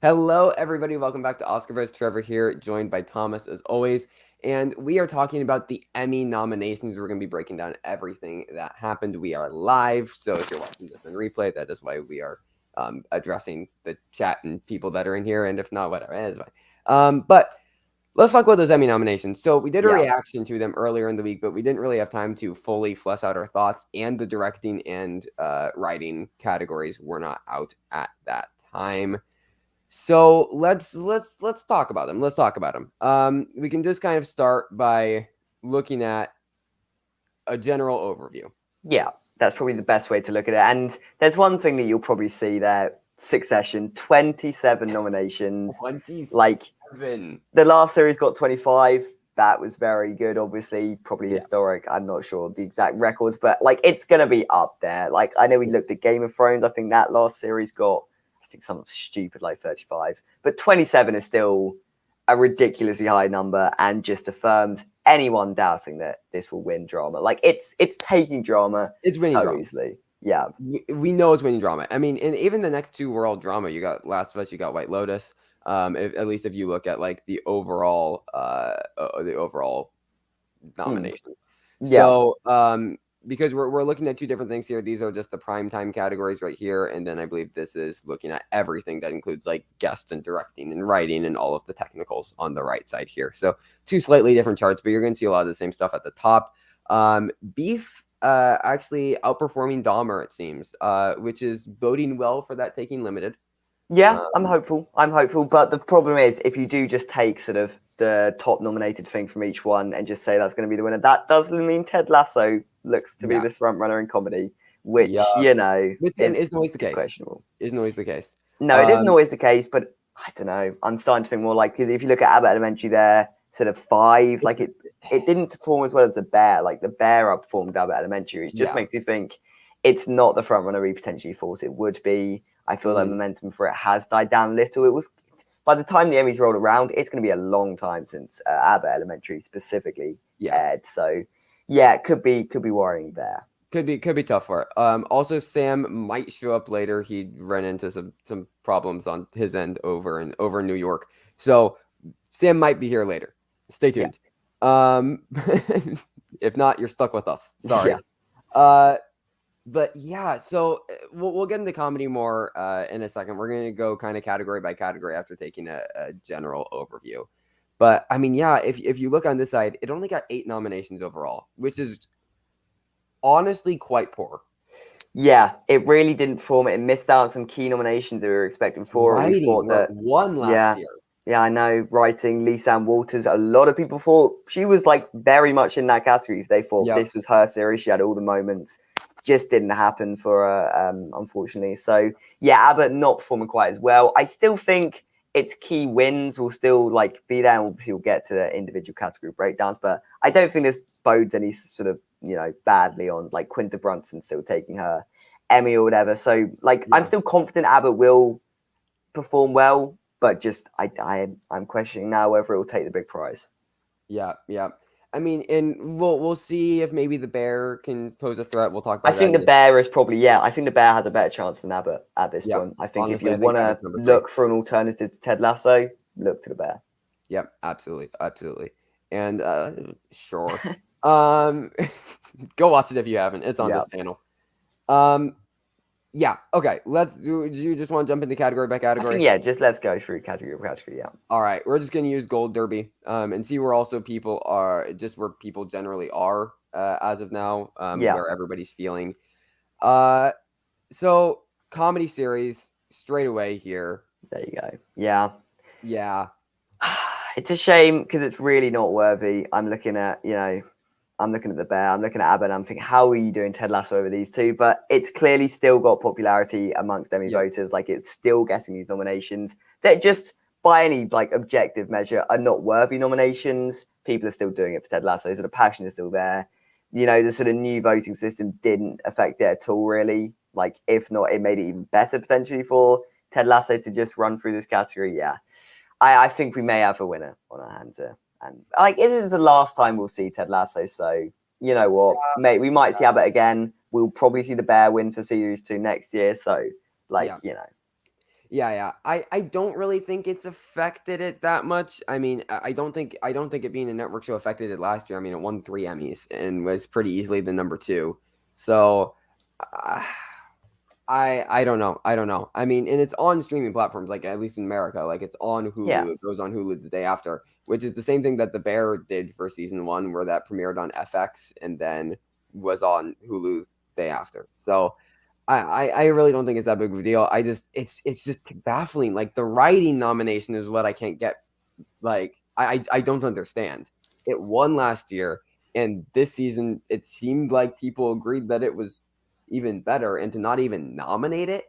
Hello, everybody. Welcome back to Oscarverse. Trevor here, joined by Thomas as always. And we are talking about the Emmy nominations. We're going to be breaking down everything that happened. We are live. So if you're watching this in replay, that is why we are addressing the chat and people that are in here. And if not, whatever. It's fine. But let's talk about those Emmy nominations. So we did a reaction to them earlier in the week, but we didn't really have time to fully flesh out our thoughts. And the directing and writing categories were not out at that time. So let's talk about them. Let's talk about them. We can just kind of start by looking at a general overview. Yeah, that's probably the best way to look at it. And there's one thing that you'll probably see there: Succession, 27 nominations. 27. Like the last series got 25. That was very good. Obviously, probably historic. I'm not sure the exact records, but like it's gonna be up there. Like I know we looked at Game of Thrones. I think that last series got something stupid like 35, but 27 is still a ridiculously high number and just affirms anyone doubting that this will win drama. Like it's taking drama so easily. Yeah, we know it's winning drama. I mean, and even the next two were all drama. You got Last of Us, you got White Lotus. At least if you look at like the overall nominations. So because we're looking at two different things here. These are just the primetime categories right here. And then I believe this is looking at everything that includes like guests and directing and writing and all of the technicals on the right side here. So two slightly different charts, but you're going to see a lot of the same stuff at the top. Beef actually outperforming Dahmer, it seems, which is boding well for that Taking Limited. Yeah, I'm hopeful. But the problem is if you do just take sort of the top nominated thing from each one and just say that's going to be the winner, that does mean Ted Lasso looks to be this front runner in comedy, which isn't always the case. Questionable. Isn't always the case. No, it isn't always the case, but I don't know. I'm starting to think more like, because if you look at Abbott Elementary there, sort of 5, like it didn't perform as well as The Bear. Like The Bear outperformed Abbott Elementary. It just makes you think it's not the front runner we potentially thought it would be. I feel like momentum for it has died down a little. It was, by the time the Emmys rolled around, it's going to be a long time since Abbott Elementary specifically aired. So yeah, it could be worrying there. Could be tough for it. Also, Sam might show up later. He ran into some problems on his end over in New York. So Sam might be here later. Stay tuned. If not, you're stuck with us. Sorry. But yeah, so we'll get into comedy more in a second. We're going to go kind of category by category after taking a general overview. But I mean, yeah, if you look on this side, it only got 8 nominations overall, which is honestly quite poor. Yeah, it really didn't perform. It missed out on some key nominations that we were expecting for. Writing, we thought that won last year. Yeah, I know. Writing, Lisanne Walters. A lot of people thought she was like very much in that category. If they thought this was her series, she had all the moments. Just didn't happen for her, unfortunately. So yeah, Abbott not performing quite as well. I still think its key wins will still like be there, and obviously we'll get to the individual category breakdowns. But I don't think this bodes any sort of badly on like Quinta Brunson still taking her Emmy or whatever. So like I'm still confident Abbott will perform well, but just I'm questioning now whether it will take the big prize. Yeah. I mean, and we'll see if maybe the Bear can pose a threat. We'll talk about that. I think the Bear is probably I think the Bear has a better chance than Abbott at this point. I think honestly, if you want to look for an alternative to Ted Lasso, look to the Bear. Yep, absolutely. And sure. Go watch it if you haven't. It's on this channel. Yeah. Okay. Do you just want to jump into category by category? I think, just let's go through category by category. Yeah. All right. We're just going to use Gold Derby and see where also people are, just where people generally are as of now, where everybody's feeling. So comedy series straight away here. There you go. Yeah. It's a shame because it's really not worthy. I'm looking at the Bear, I'm looking at Abbott, and I'm thinking, how are you doing Ted Lasso over these two? But it's clearly still got popularity amongst Emmy voters. Like it's still getting these nominations that just by any like objective measure are not worthy nominations. People are still doing it for Ted Lasso, so the passion is still there. The sort of new voting system didn't affect it at all, really. Like if not, it made it even better potentially for Ted Lasso to just run through this category. Yeah, I think we may have a winner on our hands here. And like it is the last time we'll see Ted Lasso, so you know what, mate, we might see Abbott again. We'll probably see the Bear win for series 2 next year. So Yeah. I don't really think it's affected it that much. I mean, I don't think it being a network show affected it last year. I mean, it won 3 Emmys and was pretty easily the number 2. So uh, I don't know. I don't know. I mean, and it's on streaming platforms, like at least in America, like it's on Yeah. Hulu. It goes on Hulu the day after, which is the same thing that The Bear did for season 1, where that premiered on FX and then was on Hulu day after. So I really don't think it's that big of a deal. It's just baffling. Like the writing nomination is what I can't get. Like I don't understand. It won last year, and this season it seemed like people agreed that it was even better, and to not even nominate it,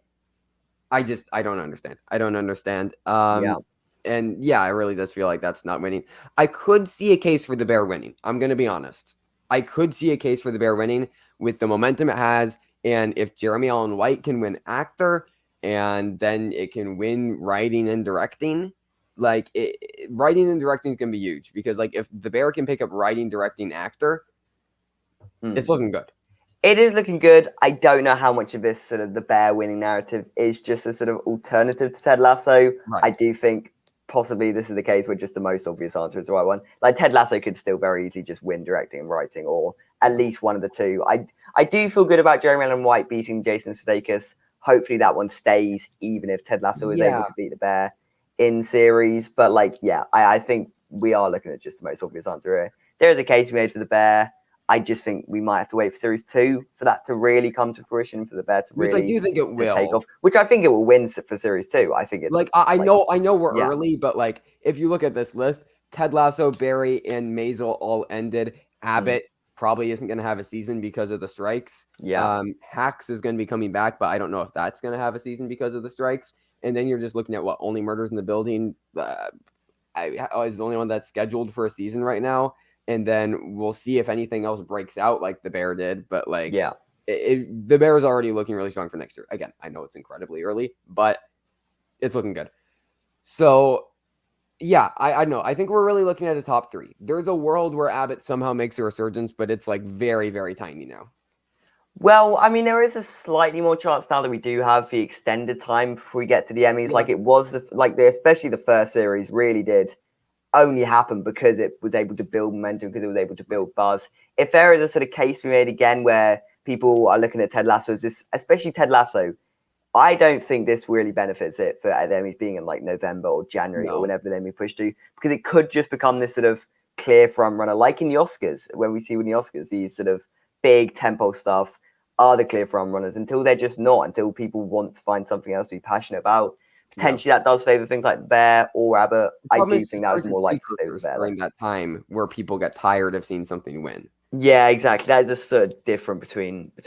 I don't understand. I don't understand. Yeah. And yeah, it really does feel like that's not winning. I could see a case for The Bear winning. I'm gonna be honest. I could see a case for The Bear winning with the momentum it has, and if Jeremy Allen White can win actor, and then it can win writing and directing. Like writing and directing is gonna be huge because like if The Bear can pick up writing, directing, actor, it's looking good. It is looking good. I don't know how much of this sort of the Bear winning narrative is just a sort of alternative to Ted Lasso. Right. I do think possibly this is the case where just the most obvious answer is the right one. Like Ted Lasso could still very easily just win directing and writing, or at least one of the two. I do feel good about Jeremy Allen White beating Jason Sudeikis. Hopefully that one stays, even if Ted Lasso is able to beat the Bear in series. But like, yeah, I think we are looking at just the most obvious answer here. There is a case made for the Bear. I just think we might have to wait for series 2 for that to really come to fruition, for the Bear to really Which I do think it will take off. Which I think it will win for series 2. I think it's like I know we're yeah. early, but like if you look at this list, Ted Lasso, Barry, and Maisel all ended. Abbott probably isn't going to have a season because of the strikes. Yeah. Hacks is going to be coming back, but I don't know if that's going to have a season because of the strikes. And then you're just looking at what Only Murders in the Building is the only one that's scheduled for a season right now. And then we'll see if anything else breaks out like the Bear did. But like, yeah, the Bear is already looking really strong for next year. Again, I know it's incredibly early, but it's looking good. So, yeah, I know. I think we're really looking at a top 3. There's a world where Abbott somehow makes a resurgence, but it's like very, very tiny now. Well, I mean, there is a slightly more chance now that we do have the extended time before we get to the Emmys. Yeah. Like it was, especially the first series really did only happen because it was able to build momentum, because it was able to build buzz. If there is a sort of case we made again where people are looking at Ted Lasso as this, especially Ted Lasso, I don't think this really benefits it for the Emmys being in like November or January or whenever the Emmy push to, because it could just become this sort of clear front runner, like in the Oscars, when we see in the Oscars, these sort of big tempo stuff are the clear front runners until they're just not, until people want to find something else to be passionate about. Potentially that does favor things like Bear or Abbott. I do think that was more likely to favor Bear during that time where people get tired of seeing something win. Yeah, exactly. That is a sort of different between the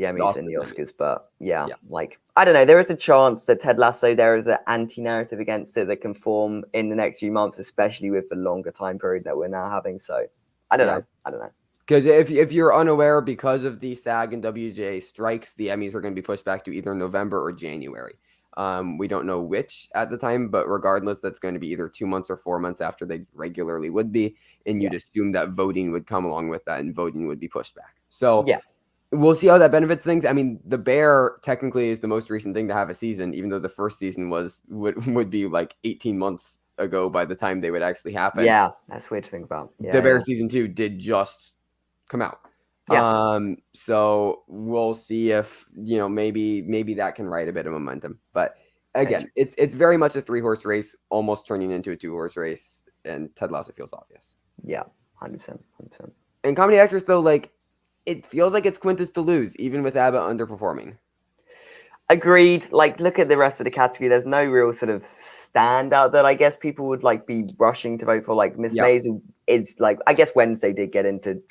Emmys and the Oscars. But yeah, like I don't know. There is a chance that Ted Lasso, there is an anti-narrative against it that can form in the next few months, especially with the longer time period that we're now having. So I don't know. I don't know. Because if you're unaware, because of the SAG and WGA strikes, the Emmys are going to be pushed back to either November or January. We don't know which at the time, but regardless, that's going to be either 2 months or 4 months after they regularly would be. And you'd assume that voting would come along with that and voting would be pushed back. So we'll see how that benefits things. I mean, the Bear technically is the most recent thing to have a season, even though the first season would be like 18 months ago by the time they would actually happen. Yeah, that's weird to think about. The Bear season 2 did just come out. So we'll see if maybe that can ride a bit of momentum. But again, it's very much a 3-horse race, almost turning into a 2-horse race, and Ted Lasso feels obvious. Yeah, 100%. And comedy actors, though, like it feels like it's Quintus to lose, even with Abbott underperforming. Agreed. Like, look at the rest of the category. There's no real sort of standout that I guess people would like be rushing to vote for. Like Miss Maisel is like, I guess Wednesday did get into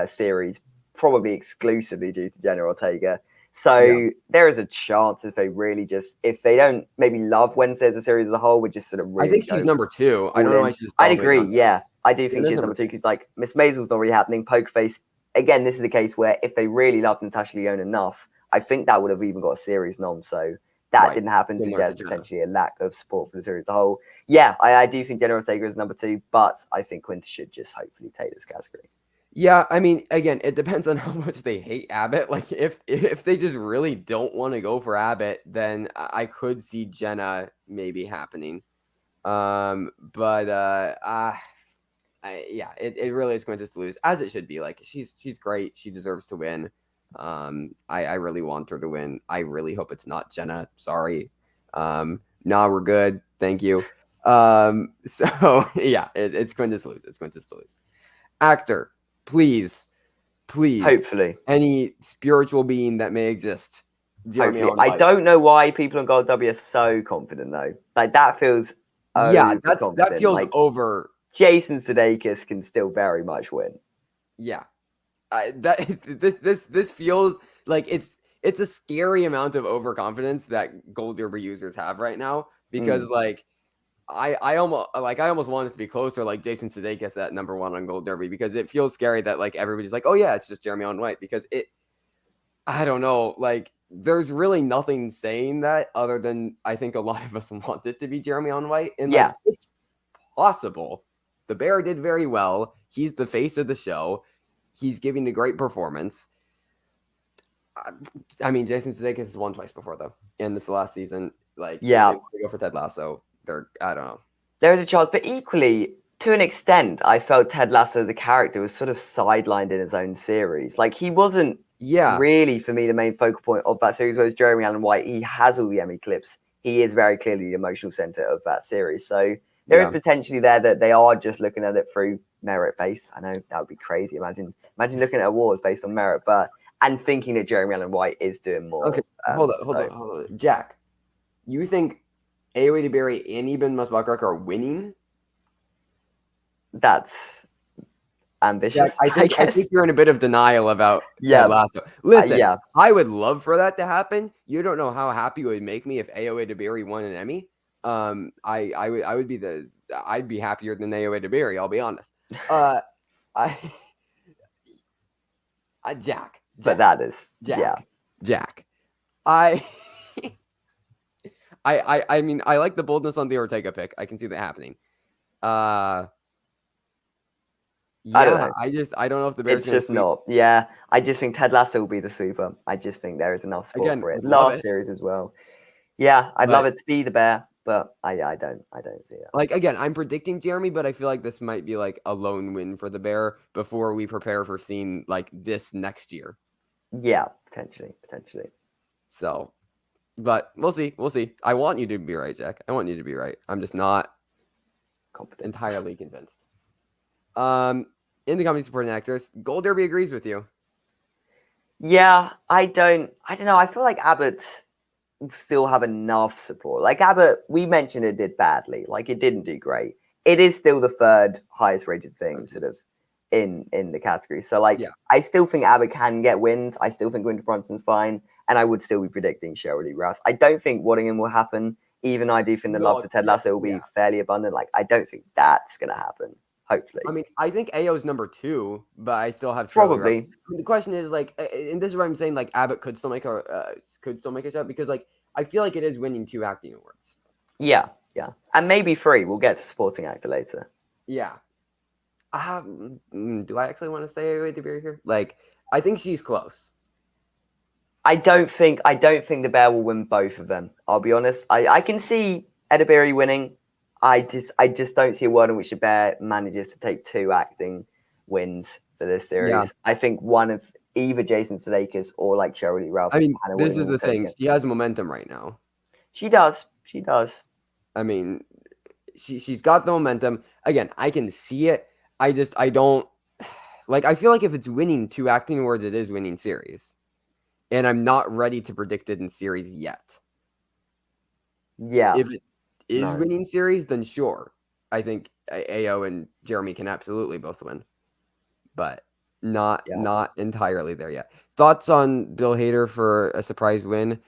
series probably exclusively due to Jenna Ortega. So there is a chance if they don't maybe love Wednesday as a series as a whole, would just sort of really. I think she's number 2. I don't know why she's. I'd agree. Yeah, I do think she's number 2 because like Miss Maisel's not really happening. Poker Face again. This is a case where if they really love Natasha Lyonne enough, I think that would have even got a series nom. So that didn't happen. So there's potentially a lack of support for the series as a whole. Yeah, I do think Jenna Ortega is number 2, but I think Quintus should just hopefully take this category. Yeah, I mean, again, it depends on how much they hate Abbott. Like, if they just really don't want to go for Abbott, then I could see Jenna maybe happening. But yeah, it really is going to lose, as it should be. Like, she's great. She deserves to win. I really want her to win. I really hope it's not Jenna. Sorry. Nah, we're good. Thank you. So yeah, it's going to lose. It's going to lose. Actor, please, please, Hopefully. any spiritual being that may exist. Jeremy Hopefully. Allen I White. don't know why people on Gold W are so confident though. Like that feels Yeah, that overconfident. feels Like over. Jason Sudeikis can still very much win. Yeah, this feels like it's a scary amount of overconfidence that Gold Derby users have right now because like I almost want it to be closer like Jason Sudeikis at number 1 on Gold Derby because it feels scary that like everybody's like, oh yeah, it's just Jeremy Allen White because I don't know, like there's really nothing saying that other than I think a lot of us want it to be Jeremy Allen White and like it's possible. The Bear did very well. He's the face of the show. He's giving a great performance. I mean, Jason Sudeikis has won twice before though, and it's the last season. Like, if they want to go for Ted Lasso, I don't know. There is a chance, but equally, to an extent, I felt Ted Lasso as a character was sort of sidelined in his own series. Like he wasn't really for me the main focal point of that series. Whereas Jeremy Allen White, he has all the Emmy clips. He is very clearly the emotional center of that series. So there is potentially there that they are just looking at it through merit base. I know that would be crazy. Imagine looking at awards based on merit, and thinking that Jeremy Allen White is doing more. Okay, hold on. Jack, you think Aoi DeBerry and Eben Musbarak are winning? That's ambitious. Jack, I think you're in a bit of denial about Ted Lasso. Listen, I would love for that to happen. You don't know how happy it would make me if Aoi DeBerry won an Emmy. I'd be happier than Aoi DeBerry. I'll be honest. Jack. But that is Jack. I mean, I like the boldness on the Ortega pick. I can see that happening. I don't know. I don't know if the Bears. It's just not. Yeah, I just think Ted Lasso will be the sweeper. I just think there is enough support for it. Last series as well. Yeah, I'd love it to be the Bear, but I don't see it. Like again, I'm predicting Jeremy, but I feel like this might be like a lone win for the Bear before we prepare for seeing like this next year. Yeah, potentially. So, but we'll see. I want you to be right, Jack. I want you to be right. I'm just not confident, entirely convinced. In the comedy supporting actors, Gold Derby agrees with you. Yeah, I don't know. I feel like Abbott still have enough support. Like Abbott, we mentioned it did badly. Like it didn't do great. It is still the third highest rated thing sort of in the category. So like I still think Abbott can get wins. I still think Winter Bronson's fine. And I would still be predicting Sheryl Lee Ralph. I don't think Waddingham will happen. Even I do think the love for Ted Lasso will be fairly abundant. Like I don't think that's gonna happen. Hopefully. I mean, I think AO's number 2, but I still have probably. I mean, the question is like, and this is what I'm saying. Like Abbott could still make a shot because like I feel like it is winning 2 acting awards. Yeah, and maybe 3. We'll get to supporting actor later. Yeah. Do I actually want to say AO DeBerry here? Like, I think she's close. I don't think the Bear will win both of them. I'll be honest. I can see DeBerry winning. I just don't see a world in which the Bear manages to take 2 acting wins for this series. Yeah. I think one of either Jason Sudeikis or like Sheryl Lee Ralph. I mean, this is the thing. She has momentum right now. She does. I mean, she's got the momentum. Again, I can see it. I don't like. I feel like if it's winning 2 acting awards, it is winning series, and I'm not ready to predict it in series yet. Yeah. If it is winning series, then sure. I think AO and Jeremy can absolutely both win, but not entirely there yet. Thoughts on Bill Hader for a surprise win?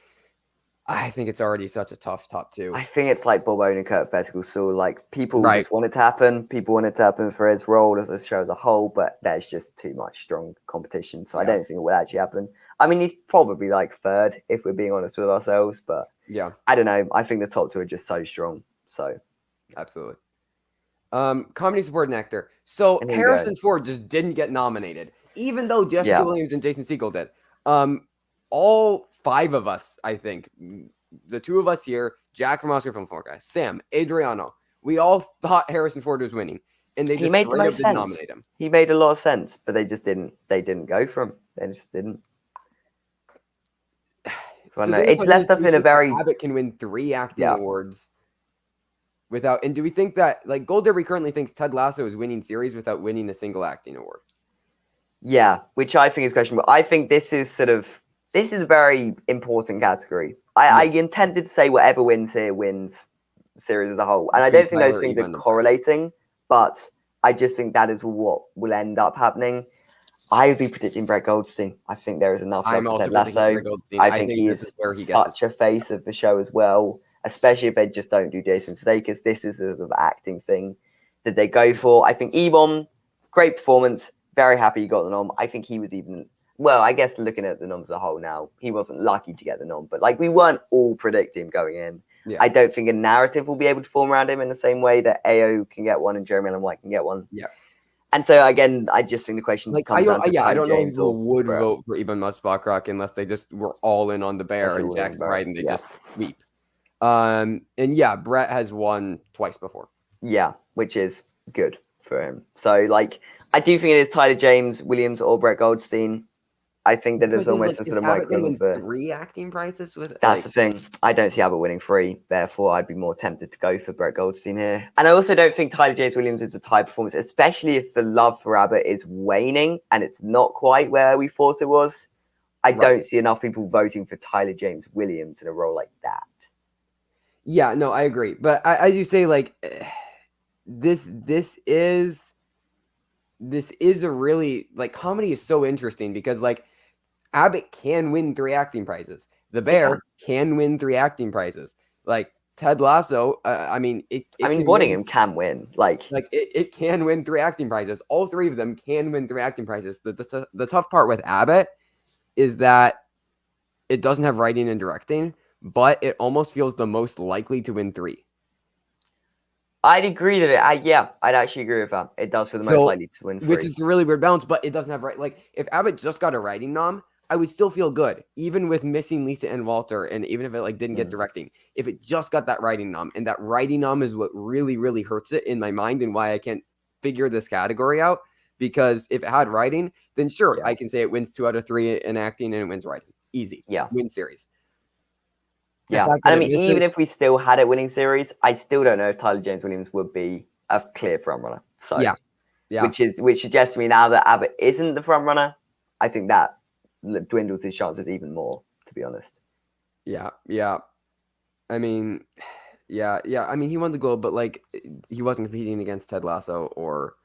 I think it's already such a tough top 2. I think it's like Bob Odenkirk, Better Call Saul. Like people just want it to happen. People want it to happen for his role as a show as a whole, but there's just too much strong competition. So I don't think it will actually happen. I mean, he's probably like 3rd if we're being honest with ourselves, but I don't know. I think the top 2 are just so strong. So absolutely. Comedy supporting actor. So And here you go. Harrison Ford just didn't get nominated, even though Jessica Yeah. Williams and Jason Segel did. All 5 of us, I think, the 2 of us here, Jack from Oscar Film Forecast, Sam, Adriano, we all thought Harrison Ford was winning, and they He just made the straight up most didn't sense. nominate him. He made a lot of sense, but they just didn't. They didn't go for him. They just didn't. So No, then the it's question is, left do us we in a think that very Abbott can win 3 acting yeah. awards without? And do we think that like Gold Derby currently thinks Ted Lasso is winning series without winning a single acting award? Yeah, which I think is questionable. I think this is a very important category. I intended to say whatever wins here wins series as a whole, and I Between don't think those Tyler, things are Ebon, and Brett. correlating. But I just think that is what will end up happening. I would be predicting Brett Goldstein. I think there is enough love I'm for also Ted predicting Lasso. Brett Goldstein. I I think think this is he's where he gets his such a face of the show as well, especially if they just don't do Jason Sudeikis. This is a sort of acting thing that they go for. I think Ebon, great performance. Very happy he got the nom. I think he was even, well, I guess looking at the noms as a whole now, he wasn't lucky to get the nom, but like we weren't all predicting him going in. Yeah. I don't think a narrative will be able to form around him in the same way that AO can get one and Jeremy Allen White can get one. Yeah. And so again, I just think the question Like comes down to I Tyler don't know if James people or would Brett. vote for Ebon Musbachrock unless they just were all in on the bear and Jackson Pride and they just sweep. And yeah, Brett has won twice before. Yeah, which is good for him. So like I do think it is Tyler James, Williams, or Brett Goldstein. I think that is almost a sort of microcosm for 3 acting prizes with that's the thing. I don't see Abbott winning 3, therefore I'd be more tempted to go for Brett Goldstein here. And I also don't think Tyler James Williams is a type performance, especially if the love for Abbott is waning and it's not quite where we thought it was. I don't see enough people voting for Tyler James Williams in a role like that. Yeah, no, I agree. But as you say, like this is a really like comedy is so interesting because like Abbott can win 3 acting prizes. The Bear can win 3 acting prizes. Like Ted Lasso, I mean, Waddingham can win. Like it can win 3 acting prizes. All 3 of them can win 3 acting prizes. The tough part with Abbott is that it doesn't have writing and directing, but it almost feels the most likely to win 3. I'd agree that I'd actually agree with that. It does feel the most likely to win 3. Which is the really weird balance, but it doesn't have like if Abbott just got a writing nom, I would still feel good, even with missing Lisa and Walter, and even if it like didn't get directing. If it just got that writing nom, and that writing nom is what really, really hurts it in my mind and why I can't figure this category out. Because if it had writing, then sure, I can say it wins 2 out of 3 in acting and it wins writing. Easy. Yeah. Win series. Yeah. And I mean, even if we still had it winning series, I still don't know if Tyler James Williams would be a clear front runner. So yeah. Which suggests to me now that Abbott isn't the front runner, I think that dwindles his chances even more, to be honest. Yeah. I mean, I mean, he won the Globe, but like he wasn't competing against Ted Lasso or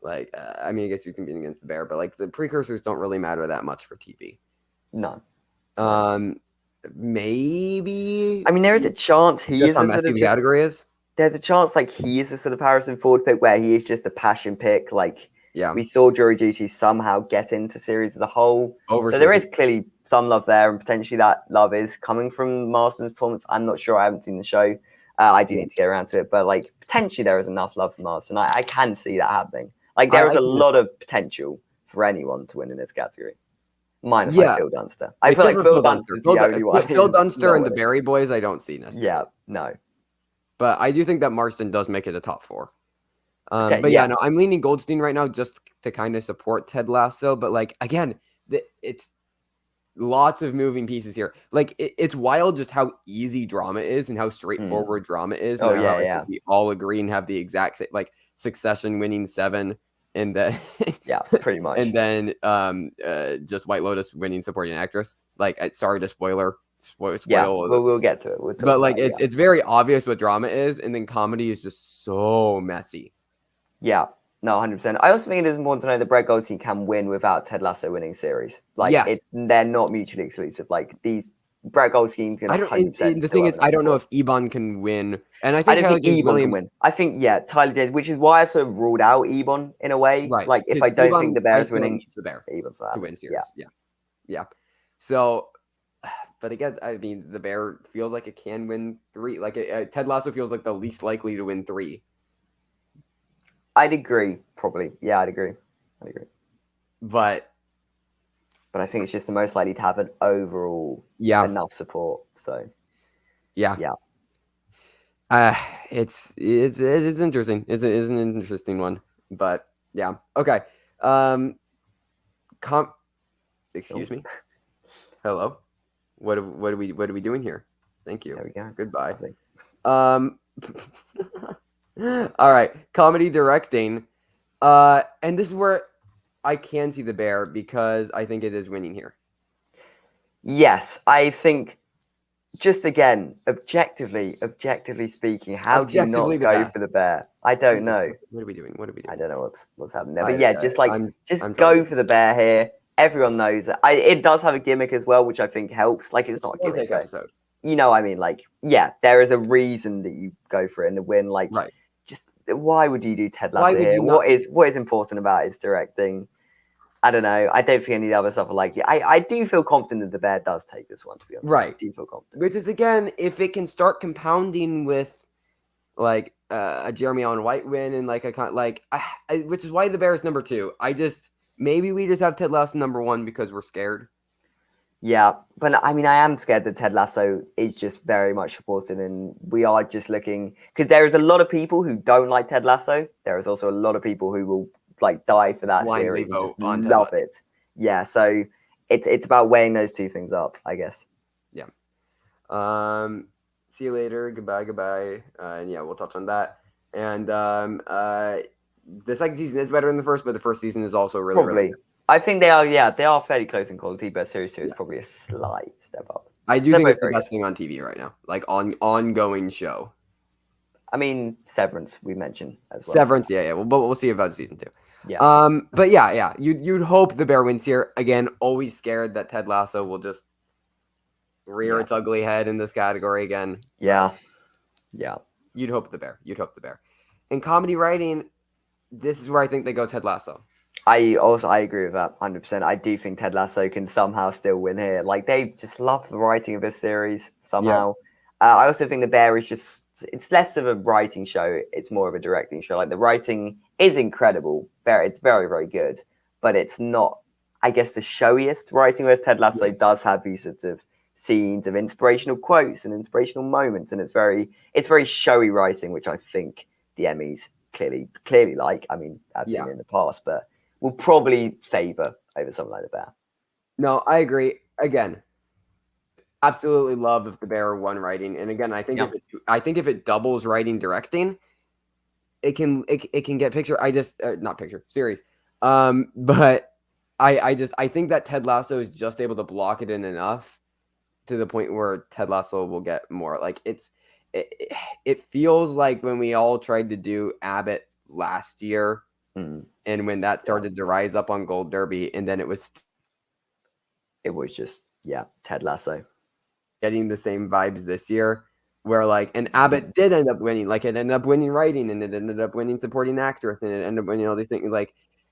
like I mean, I guess you're competing against the Bear, but like the precursors don't really matter that much for TV. No. Maybe. I mean, there is a chance he is how messy the category is. There's a chance like he is a sort of Harrison Ford pick where he is just a passion pick. Like we saw Jury Duty somehow get into series as a whole. So there is clearly some love there, and potentially that love is coming from Marston's performance. I'm not sure. I haven't seen the show. I do need to get around to it, but like potentially there is enough love for Marston. I can see that happening. Like there is a lot of potential for anyone to win in this category. Minus like Phil Dunster. I feel like Phil Dunster is the only one. Phil Dunster and the Barry Boys, I don't see necessarily. Yeah, no. But I do think that Marston does make it a top 4. No, I'm leaning Goldstein right now just to kind of support Ted Lasso. But like again, it's lots of moving pieces here. Like it's wild just how easy drama is and how straightforward drama is. Oh now, I think we all agree and have the exact same like Succession winning 7. And then pretty much. And then just White Lotus winning supporting actress. Like sorry to spoil. We'll get to it. But like it's very obvious what drama is, and then comedy is just so messy. Yeah, no, 100%. I also think it is important to know that Brett Goldstein can win without Ted Lasso winning series. Like they're not mutually exclusive. Like these Brett Goldstein can. The thing is, I don't know if Ebon can win, and I don't think Ebon can win. I think Tyler James, which is why I sort of ruled out Ebon in a way. Right. Like if I don't think the Bear is winning, needs the Bear Ebon's to win series. Yeah. So, but again, I mean, the Bear feels like it can win 3. Like Ted Lasso feels like the least likely to win 3. I'd agree, probably. Yeah, I'd agree. But I think it's just the most likely to have an overall yeah, enough support. So yeah. yeah. It's interesting. It's an interesting one. But yeah. Okay. Com excuse Oh, me. Hello. What are we doing here? Thank you. there we go. Goodbye. Lovely. Um all right. Comedy directing. And this is where I can see the bear because I think it is winning here. Yes, I think just again, objectively speaking, how do you Objectively not the go best. for the bear? I don't Seriously, know. what are we doing? What are we I doing? don't know what's happening there. But yeah, I'm just trying go to for the bear here. Everyone knows it. It does have a gimmick as well, which I think helps. Like it's not a one gimmick, take but episode. you know what I mean. Like, yeah, there is a reason that you go for it and the win. Like, Right. just why would you do Ted Why Lasso would here? you not? What is important about his directing? I don't know. I don't think any of the other stuff are like. I do feel confident that the bear does take this one. To be honest, I Right. do feel confident. Which is again, if it can start compounding with like a Jeremy Allen White win and like which is why the Bears number 2. Maybe we just have Ted Lasso number 1 because we're scared. Yeah, but I mean, I am scared that Ted Lasso is just very much supported, and we are just looking because there is a lot of people who don't like Ted Lasso. There is also a lot of people who will like die for that Blindly series and vote just on Ted love Lasso. it. Yeah, so it's about weighing those two things up, I guess. Yeah. See you later. Goodbye. And yeah, we'll touch on that. And the second season is better than the first, but the first season is also really, really Probably, good. I think they are. Yeah, they are fairly close in quality, but series 2 is Yeah. probably a slight step up. I do They're think both it's the very best good. thing on TV right now, like ongoing show. I mean, Severance we mentioned as well. Severance, yeah. But we'll see about season 2. Yeah. But yeah. You'd hope the bear wins here. Again, always scared that Ted Lasso will just rear its ugly head in this category again. Yeah. You'd hope the bear. In comedy writing, this is where I think they go Ted Lasso. I agree with that 100%. I do think Ted Lasso can somehow still win here. Like they just love the writing of this series somehow. I also think the Bear is it's less of a writing show. It's more of a directing show. Like the writing is incredible. It's very, very good, but it's not, I guess, the showiest writing. Whereas Ted Lasso does have these sorts of scenes of inspirational quotes and inspirational moments, and it's very showy writing, which I think the Emmys clearly like. I mean, I've seen it in the past, but will probably favor over something like the Bear. No, I agree. Again, absolutely love if the Bear won writing, and again, I think if it doubles writing directing, it can get picture. Not picture series. But I think that Ted Lasso is just able to block it in enough to the point where Ted Lasso will get more. Like it feels like when we all tried to do Abbott last year. And when that started to rise up on Gold Derby, and then it was just Ted Lasso getting the same vibes this year, where and Abbott did end up winning, it ended up winning writing, and it ended up winning supporting actress, and it ended up winning all these things,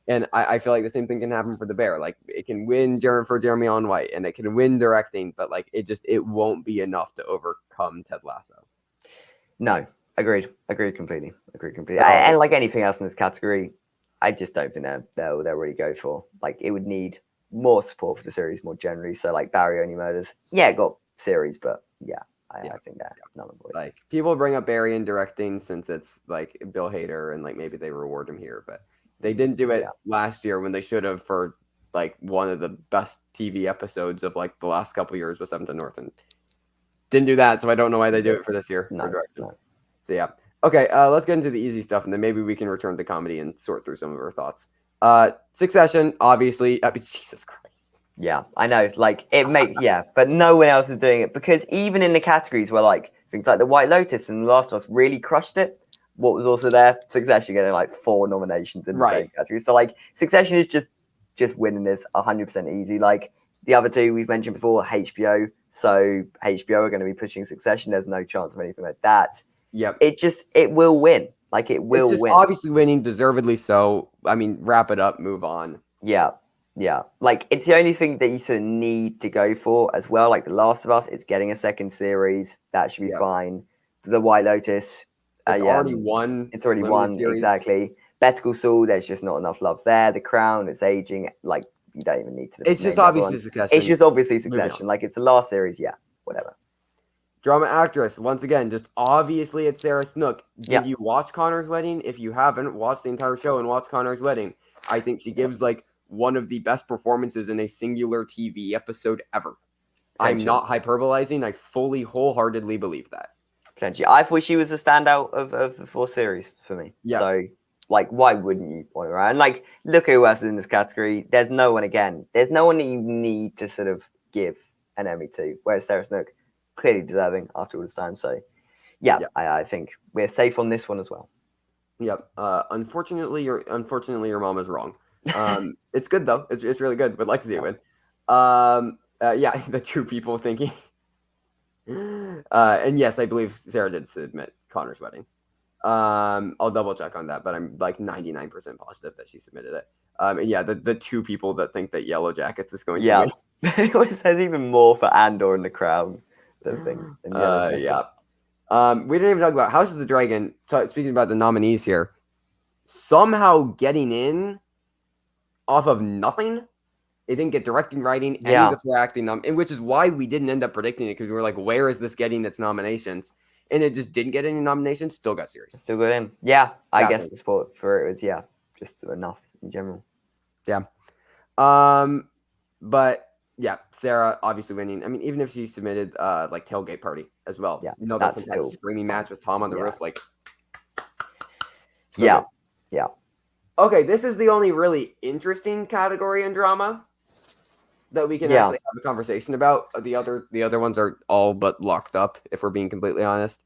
and I feel like the same thing can happen for the Bear. It can win for Jeremy Allen White, and it can win directing, but it won't be enough to overcome Ted Lasso. No, agreed completely. And like anything else in this category, I just don't think they'll really go for. It would need more support for the series more generally. So Barry Only Murders, got series, but I think that none of them. People bring up Barry in directing since it's Bill Hader and maybe they reward him here, but they didn't do it last year when they should have for one of the best TV episodes of the last couple years with Seventh and North, and didn't do that. So I don't know why they do it for this year. No. So yeah. Okay, let's get into the easy stuff, and then maybe we can return to comedy and sort through some of our thoughts. Succession, obviously. Jesus Christ. Yeah, I know. But no one else is doing it because even in the categories where things like The White Lotus and The Last of Us really crushed it, what was also there? Succession getting 4 nominations in the same category. So Succession is just winning this 100% easy. The other two we've mentioned before, HBO. So HBO are going to be pushing Succession. There's no chance of anything like that. Yep. It will win. It will win. Obviously winning, deservedly so. I mean, wrap it up, move on. Yeah. It's the only thing that you sort of need to go for as well. The Last of Us, it's getting a second series. That should be fine. The White Lotus, it's already won. It's already won, exactly. Better Call Saul, there's just not enough love there. The Crown, it's aging. Like, you don't even need to. It's just name obviously everyone. Succession. It's just obviously Moving on. Succession. Like, it's the last series. Yeah, whatever. Drama actress, once again, just obviously it's Sarah Snook. Did you watch Connor's Wedding? If you haven't, watch the entire show and watch Connor's Wedding. I think she gives like one of the best performances in a singular TV episode ever. I'm not hyperbolizing. I fully, wholeheartedly believe that. Plenty. I thought she was the standout of the 4 series for me. Yeah. So, like, why wouldn't you want her? And like, look who else is in this category. There's no one again. There's no one that you need to sort of give an Emmy to. Whereas Sarah Snook, clearly deserving after all this time. So, yeah. I think we're safe on this one as well. Yep. Unfortunately, your mom is wrong. It's good though. It's really good. Would like to see it win. Yeah, the two people thinking. And yes, I believe Sarah did submit Connor's Wedding. I'll double check on that, but I'm like 99% positive that she submitted it. And yeah, the two people that think that Yellow Jackets is going to win. It says even more for Andor and the Crown than things. Yeah. We didn't even talk about House of the Dragon. Speaking about the nominees here, somehow getting in off of nothing. It didn't get directing, writing, any of the 4 acting, and which is why we didn't end up predicting it, because we were like, where is this getting its nominations? And it just didn't get any nominations. Still got series. Still got in. Yeah, I guess the support for it was just enough in general. Yeah. But yeah, Sarah obviously winning. I mean, even if she submitted like Tailgate Party as well. Yeah, that's still screaming match with Tom on the roof, like. So yeah. Okay, this is the only really interesting category in drama that we can actually have a conversation about. The other ones are all but locked up, if we're being completely honest.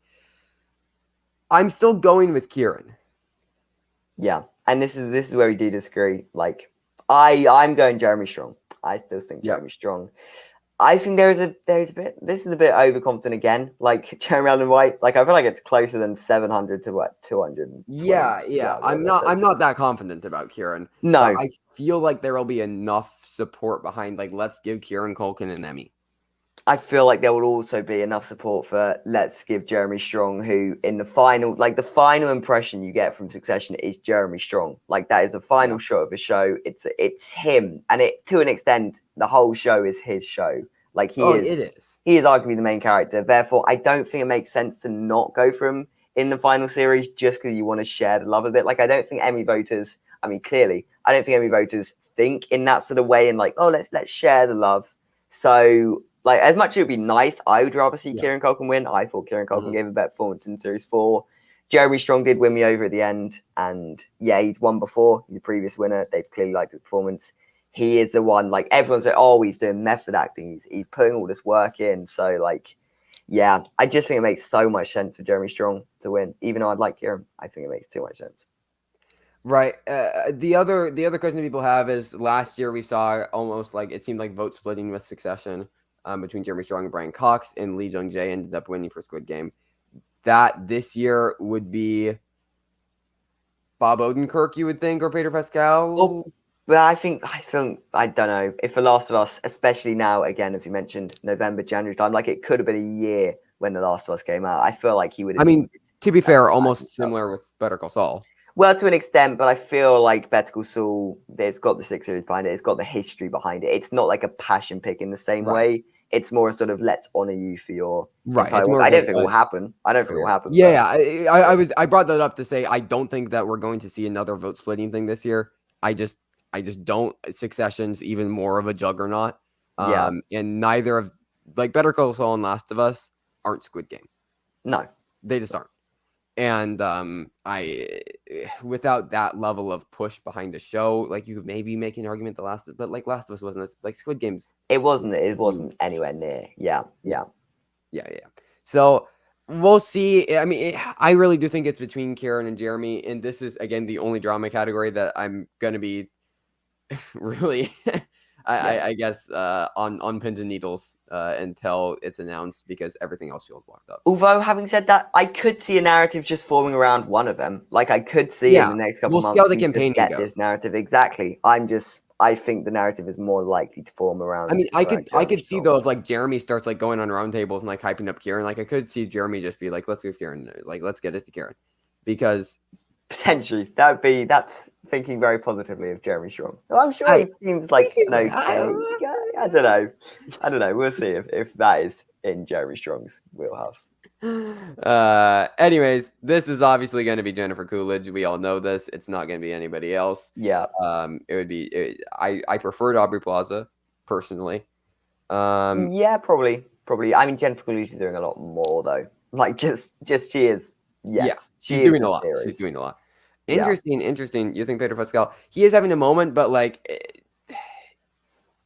I'm still going with Kieran. Yeah, and this is where we do disagree. Like, I'm going Jeremy Strong. I still think Jeremy Strong. I think there's a bit. This is a bit overconfident again. Like Jeremy Allen White. Like, I feel like it's closer than 700 to what 200. Yeah. I'm not that confident about Kieran. No, I feel like there will be enough support behind. Like, let's give Kieran Culkin an Emmy. I feel like there will also be enough support for let's give Jeremy Strong, who in the final, like the final impression you get from Succession is Jeremy Strong. Like, that is the final shot of the show. It's him, and it to an extent the whole show is his show. Like, he is arguably the main character. Therefore, I don't think it makes sense to not go for him in the final series just because you want to share the love a bit. Like, I don't think Emmy voters. I mean, clearly, I don't think Emmy voters think in that sort of way and like, oh, let's share the love. So, like, as much as it would be nice, I would rather see Kieran Culkin win. I thought Kieran Culkin gave a better performance in Series 4. Jeremy Strong did win me over at the end. And, yeah, he's won before. He's the previous winner. They've clearly liked his performance. He is the one, like, everyone's like, oh, he's doing method acting. He's putting all this work in. So, like, yeah, I just think it makes so much sense for Jeremy Strong to win. Even though I'd like Kieran, I think it makes too much sense. Right. The other question people have is last year we saw almost like it seemed like vote splitting with Succession between Jeremy Strong and Brian Cox, and Lee Jung-jae ended up winning for Squid Game. That this year would be Bob Odenkirk, you would think, or Peter Pascal. Oh, but I don't know if The Last of Us, especially now, again, as you mentioned, November, January time, like it could have been a year when The Last of Us came out. I feel like he would have. I mean, to be fair, almost similar with Better Call Saul. Well, to an extent, but I feel like Better Call Saul, it's got the 6 series behind it. It's got the history behind it. It's not like a passion pick in the same way. It's more sort of let's honor you for your right. I don't think it will happen. I don't think it will happen. Yeah, I brought that up to say I don't think that we're going to see another vote splitting thing this year. I just don't. Succession's even more of a juggernaut. And neither of like Better Call Saul and Last of Us aren't Squid Game. No, they just aren't. And without that level of push behind the show, like you could maybe make an argument Last of Us wasn't like Squid Game's. It wasn't anywhere near. Yeah. So we'll see. I mean, I really do think it's between Kieran and Jeremy, and this is again the only drama category that I'm gonna be really. I guess on pins and needles until it's announced because everything else feels locked up. Although having said that, I could see a narrative just forming around one of them. Like I could see in the next couple of months. We'll see how the campaign get this narrative exactly. I think the narrative is more likely to form around. I mean, I could see though if like Jeremy starts like going on roundtables and like hyping up Kieran. Like I could see Jeremy just be like, let's give Kieran, like let's get it to Kieran, because Potentially, that's thinking very positively of Jeremy Strong. Well, I'm sure I he seems he like seems an like okay guy. I don't know. I don't know. We'll see if that is in Jeremy Strong's wheelhouse. Anyways, this is obviously going to be Jennifer Coolidge. We all know this. It's not going to be anybody else. Yeah. It would be. I preferred Aubrey Plaza personally. Yeah, probably. I mean, Jennifer Coolidge is doing a lot more though. Like just she is. Yeah, Yes, she's she is doing a a lot. She's series. doing a lot. Yeah. Interesting. You think Pedro Pascal? He is having a moment, but like,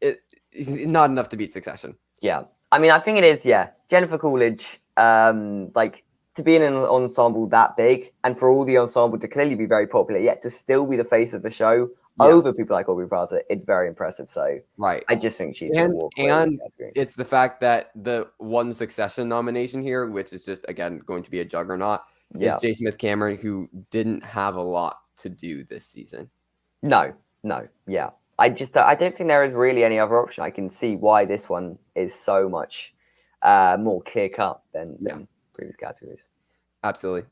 it's not enough to beat Succession. Yeah. I mean, I think it is. Yeah, Jennifer Coolidge. Like to be in an ensemble that big, and for all the ensemble to clearly be very popular, yet to still be the face of the show over people like Aubrey Plaza, it's very impressive. So right, I just think she's going to walk away with this category. It's the fact that the one Succession nomination here, which is just again going to be a juggernaut, is J. Smith Cameron, who didn't have a lot to do this season. No, yeah. I don't think there is really any other option. I can see why this one is so much more clear cut than previous categories. Absolutely.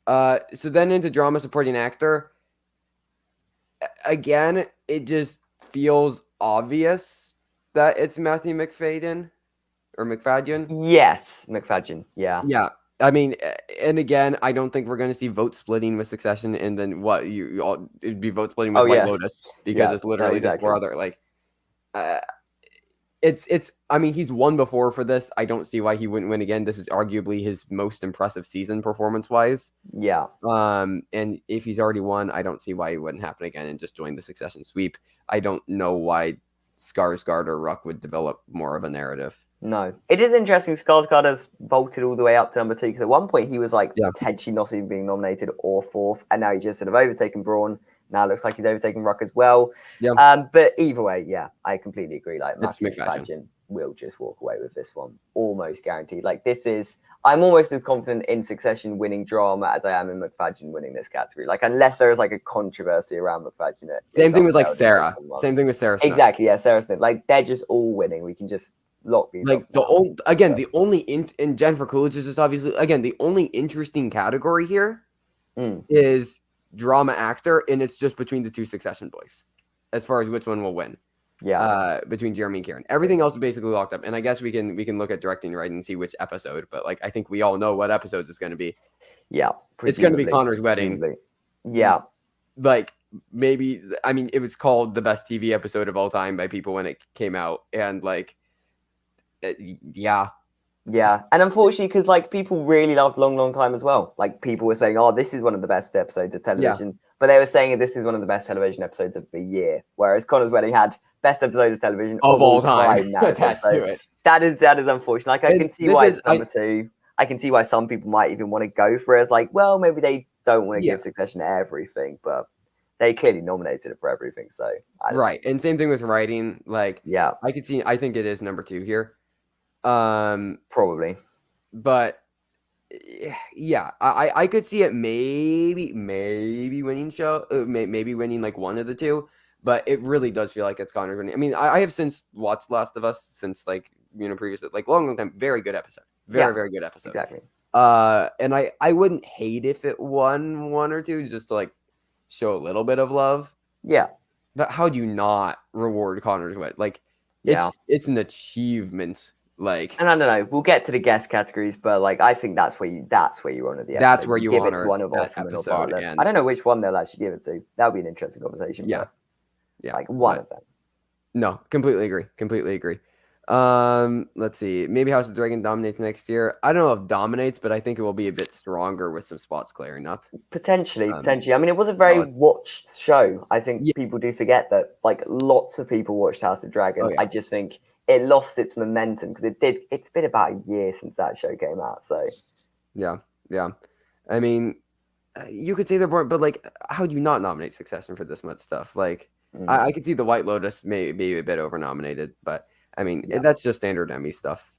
So then into drama supporting actor. Again, it just feels obvious that it's Matthew McFadden or McFadden. Yes, McFadden. Yeah. Yeah. I mean, and again, I don't think we're going to see vote splitting with Succession, and then it'd be vote splitting with White Lotus because it's literally just four other like. It's. I mean, he's won before for this. I don't see why he wouldn't win again. This is arguably his most impressive season performance wise. Yeah. And if he's already won, I don't see why it wouldn't happen again and just join the Succession sweep. I don't know why Skarsgård or Ruck would develop more of a narrative. No, it is interesting. Skarsgård has vaulted all the way up to number 2 because at one point he was like potentially not even being nominated or fourth, and now he's just sort of overtaken Braun. Now it looks like he's overtaken Ruck as well. Yeah. But either way, yeah, I completely agree. Like Matthew McFadden will just walk away with this one, almost guaranteed. Like I'm almost as confident in Succession winning drama as I am in McFadden winning this category. Like unless there is like a controversy around McFadden. Same thing with like Sarah. Same thing with Sarah Snook. Exactly. Yeah, Sarah Snook. Like they're just all winning. We can just lock these like the only in Jennifer Coolidge is just obviously again the only interesting category here is drama actor, and it's just between the two Succession boys as far as which one will win. Yeah, between Jeremy and Kieran. Everything else is basically locked up, and I guess we can look at directing right and see which episode. But like I think we all know what episode it's going to be. Yeah, it's going to be Connor's wedding. Yeah, like maybe I mean it was called the best TV episode of all time by people when it came out, and like. Yeah, and unfortunately, because like people really loved Long Time as well. Like people were saying, "Oh, this is one of the best episodes of television," but they were saying this is one of the best television episodes of the year. Whereas Connor's Wedding had best episode of television of all time attached to it. That is unfortunate. Like I can see why it's number 2. I can see why some people might even want to go for it as like, well, maybe they don't want to give Succession everything, but they clearly nominated it for everything. So and same thing with writing. Like I think it is number 2 here. Probably, but yeah, I could see it maybe winning show, maybe winning like one of the two, but it really does feel like it's Connor's winning. I mean, I have since watched Last of Us since like previously, like long time, very good episode, very good episode, exactly. And I wouldn't hate if it won one or two just to like show a little bit of love. Yeah, but how do you not reward Connor's win? Like, it's an achievement. Like, and I don't know, we'll get to the guest categories, but like I think that's where you honor the episode. That's where you give honor it to one of that episode. And I don't know which one they'll actually give it to. That would be an interesting conversation. Yeah, like one of them. No, completely agree. Let's see. Maybe House of Dragon dominates next year. I don't know if dominates, but I think it will be a bit stronger with some spots clearing up. Potentially. I mean, it was a very watched show. I think people do forget that. Like lots of people watched House of Dragon. I just think it lost its momentum because it's been about a year since that show came out. So yeah. I mean, you could say they're boring, but like, how do you not nominate Succession for this much stuff? Like, I could see the White Lotus may be a bit over nominated, but I mean, that's just standard Emmy stuff.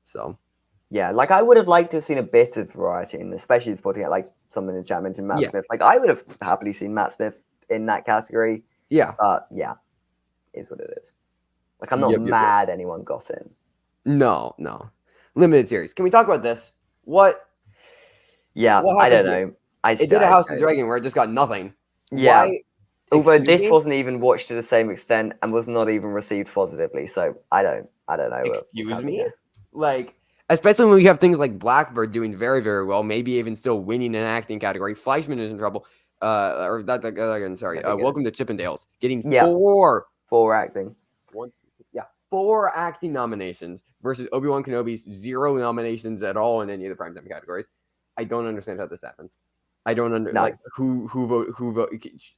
So yeah, like I would have liked to have seen a bit of variety, and especially supporting it, like someone in the chat mentioned Matt Smith. Like I would have happily seen Matt Smith in that category. Yeah, but is what it is. Like I'm not mad anyone got in. No. Limited series. Can we talk about this? What? Yeah, I don't know. It did a House of Dragon where it just got nothing. Yeah. Why? Although this wasn't even watched to the same extent and was not even received positively, so I don't know. Excuse me? Like, especially when we have things like Blackbird doing very, very well, maybe even still winning an acting category. Fleischman is in trouble. Sorry. Welcome to Chippendales. Getting four acting. Four acting nominations versus Obi-Wan Kenobi's 0 nominations at all in any of the primetime categories. I don't understand how this happens. I don't like who vote.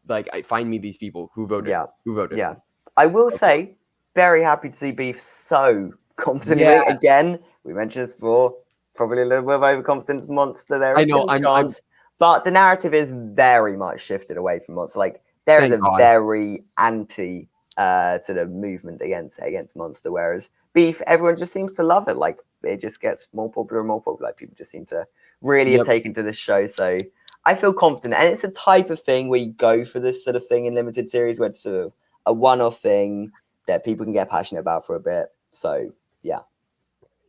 Like, find me these people who voted. Yeah. Who voted? Yeah. I will say, very happy to see Beef so confidently again. We mentioned this before. Probably a little bit of overconfidence Monster. There is still a chance, but the narrative is very much shifted away from Monster. Like, there is a very anti sort of movement against Monster, whereas Beef, everyone just seems to love it. Like, it just gets more popular and more popular. Like, people just seem to really have taken to this show. So I feel confident, and it's a type of thing where you go for this sort of thing in limited series, where it's sort of a one-off thing that people can get passionate about for a bit. So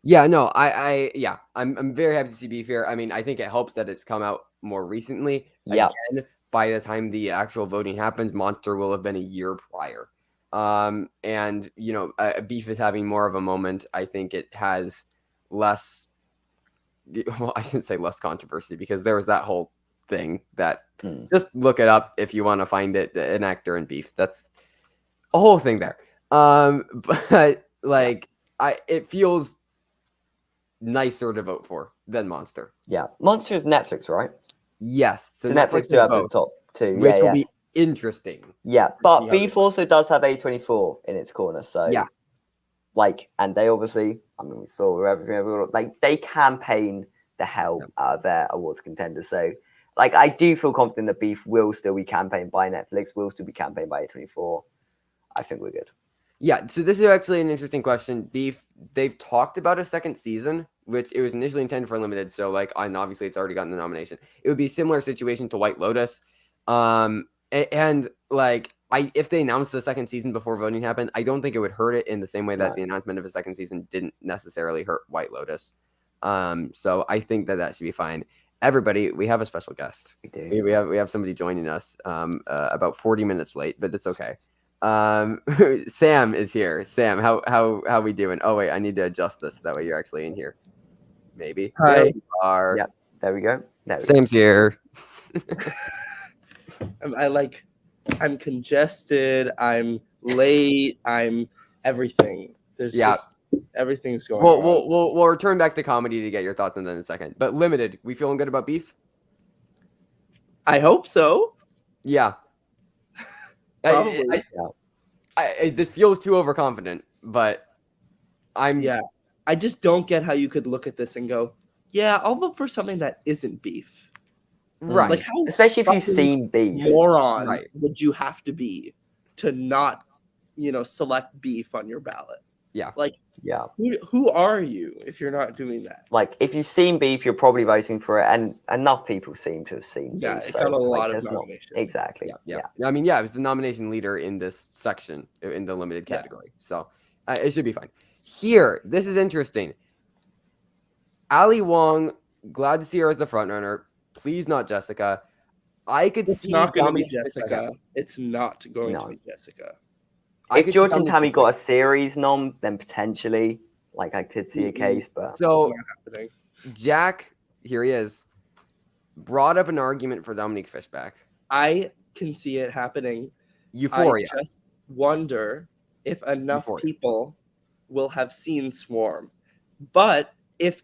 no, I'm very happy to see Beef here. I mean, I think it helps that it's come out more recently. Again, by the time the actual voting happens, Monster will have been a year prior. And Beef is having more of a moment. I think it has less. Well, I shouldn't say less controversy, because there was that whole thing that just look it up if you want to find it. An actor in Beef. That's a whole thing there. But like, it feels nicer to vote for than Monster. Yeah, Monster is Netflix, right? Yes. So Netflix do have the top two, which will be interesting. Yeah, but Beef also does have A24 in its corner, so like, and they obviously, I mean, we saw everything, like, they campaign the hell out of their awards contenders. So, like, I do feel confident that Beef will still be campaigned by Netflix, will still be campaigned by A24. I think we're good. Yeah, so this is actually an interesting question. Beef, they've talked about a second season, which it was initially intended for limited. So, like, and obviously it's already gotten the nomination. It would be a similar situation to White Lotus. And like, if they announced the second season before voting happened, I don't think it would hurt it in the same way that the announcement of a second season didn't necessarily hurt White Lotus. So I think that should be fine. Everybody, we have a special guest. We do. We have somebody joining us about 40 minutes late, but it's okay. Sam is here. Sam, how we doing? Oh wait, I need to adjust this so that way you're actually in here. Maybe. Hi. There you are. Yep. There we go. Sam's here. I'm congested. I'm late. I'm everything. There's just everything's going on. We'll return back to comedy to get your thoughts on that in a second. But limited, we feeling good about Beef? I hope so. Yeah. Probably. This feels too overconfident, but I just don't get how you could look at this and go, yeah, I'll vote for something that isn't Beef. Right. Like, how especially if you've seen Beef. Moron would you have to be to not, select Beef on your ballot? Yeah. Like, who are you if you're not doing that? Like, if you've seen Beef, you're probably voting for it, and enough people seem to have seen Beef. It got a lot of nominations. Exactly. Yeah. I mean, it was the nomination leader in this section in the limited category, so it should be fine. Here, this is interesting. Ali Wong, glad to see her as the front runner. Please, not Jessica. I could see. It's not going to be Jessica. It's not going to be Jessica. If George and Tammy got a series nom, then potentially, like, I could see a case, but so Jack, here he is, brought up an argument for Dominique Fishback. I can see it happening. Euphoria. I just wonder if enough people will have seen Swarm. But if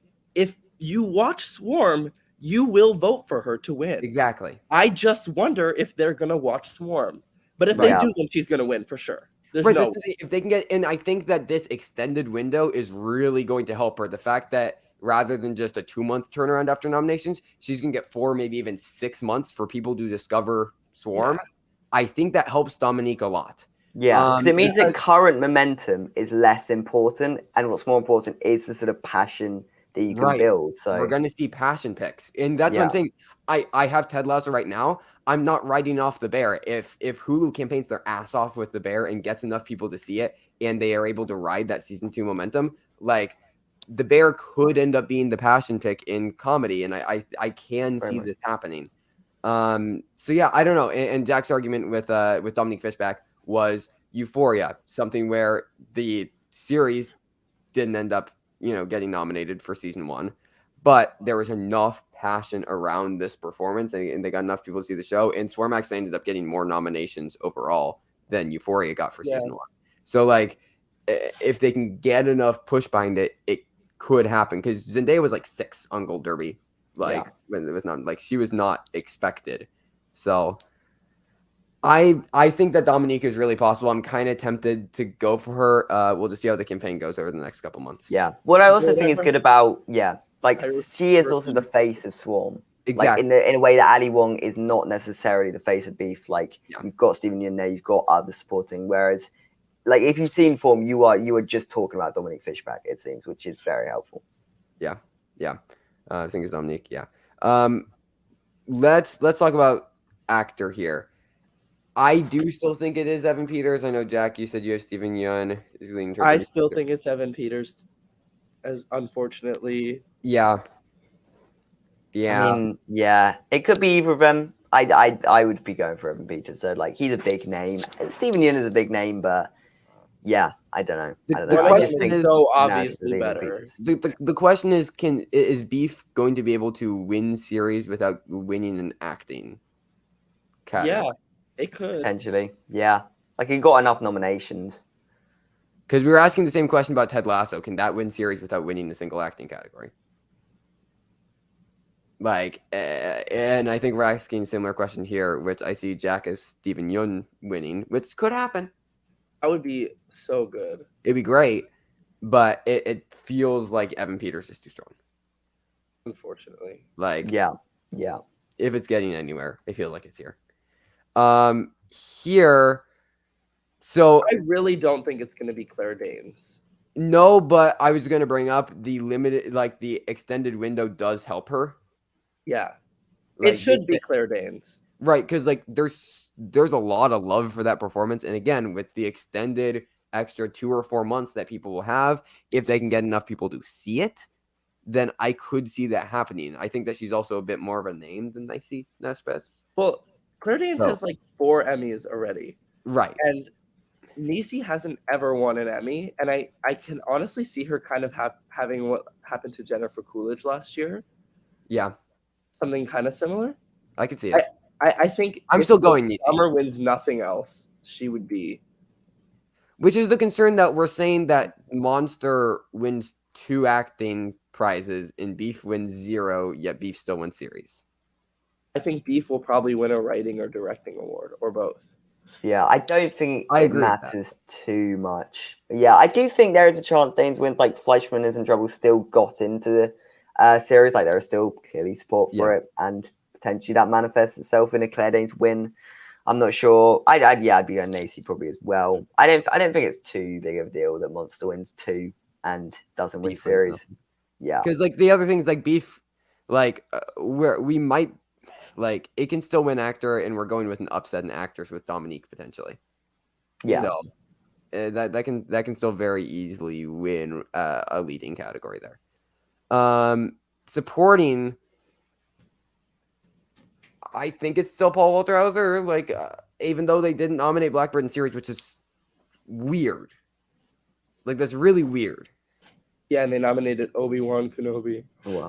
you watch Swarm, you will vote for her to win. Exactly. I just wonder if they're going to watch Swarm. But if they do, then she's going to win for sure. There's no if they can get in, I think that this extended window is really going to help her. The fact that rather than just a 2-month turnaround after nominations, she's going to get 4, maybe even 6 months for people to discover Swarm. Yeah. I think that helps Dominique a lot. Yeah, because it means that current momentum is less important, and what's more important is the sort of passion that you can build. So we're going to see passion picks, and that's what I'm saying. I have Ted Lasso right now. I'm not writing off The Bear. If Hulu campaigns their ass off with The Bear and gets enough people to see it, and they are able to ride that season 2 momentum, like, The Bear could end up being the passion pick in comedy, and I can see this happening. So yeah, I don't know. And Jack's argument with Dominique Fishback was Euphoria, something where the series didn't end up, getting nominated for season 1, but there was enough passion around this performance, and they got enough people to see the show. And Swarm actually ended up getting more nominations overall than Euphoria got for season 1. So like, if they can get enough push behind it, it could happen. Because Zendaya was like 6 on Gold Derby, when it was not like she was not expected. So I think that Dominique is really possible. I'm kind of tempted to go for her. We'll just see how the campaign goes over the next couple months. Yeah. What I also think is good about she is also the face of Swarm. Exactly. Like in a way that Ali Wong is not necessarily the face of Beef. Like you've got Steven Yeun there, you've got others supporting. Whereas, like if you've seen Form, you are just talking about Dominique Fishback, it seems, which is very helpful. Yeah. I think it's Dominique. Yeah. Let's talk about actor here. I do still think it is Evan Peters. I know, Jack, you said you have Steven Yeun. I still think it's Evan Peters, as unfortunately. Yeah. I mean, it could be either of them. I would be going for Evan Peters. So like he's a big name. Steven Yeun is a big name, but yeah, I don't know. The question is so obviously better. The question is Beef going to be able to win series without winning an acting category? Yeah, it could. Potentially. Yeah. Like he got enough nominations. Because we were asking the same question about Ted Lasso. Can that win series without winning a single acting category? Like, and I think we're asking a similar question here, which I see Jack as Steven Yeun winning, which could happen. That would be so good. It'd be great, but it feels like Evan Peters is too strong. Unfortunately. Like, yeah. If it's getting anywhere, I feel like it's here. Here, so I really don't think it's going to be Claire Danes. No, but I was going to bring up the limited, like the extended window does help her. Yeah, like, it should be Claire Danes, right? Because like there's a lot of love for that performance, and again, with the extended extra 2 or 4 months that people will have, if they can get enough people to see it, then I could see that happening. I think that she's also a bit more of a name than I see Nesbitt's. Well, Claire Danes has like 4 Emmys already, right? And Niecy hasn't ever won an Emmy, and I can honestly see her kind of having what happened to Jennifer Coolidge last year. Yeah. Something kind of similar. I can see it. I think I'm still going Niecy. Summer wins nothing else, she would be. Which is the concern that we're saying that Monster wins 2 acting prizes and Beef wins 0, yet Beef still wins series. I think Beef will probably win a writing or directing award, or both. Yeah, I don't think it matters too much. But yeah, I do think there is a chance Danes wins. Like Fleischman is in trouble, still got into the series. Like there is still clearly support for it, and potentially that manifests itself in a Claire Danes win. I'm not sure. I'd be on Niecy probably as well. I don't think it's too big of a deal that Monster wins 2 and doesn't win series. Yeah, because like the other thing is like Beef, like where we might. Like it can still win actor, and we're going with an upset in actors with Dominique potentially. Yeah. So that can still very easily win a leading category there. Supporting, I think it's still Paul Walter Hauser. Like even though they didn't nominate Blackbird in series, which is weird. Like that's really weird. Yeah, and they nominated Obi-Wan Kenobi. Wow.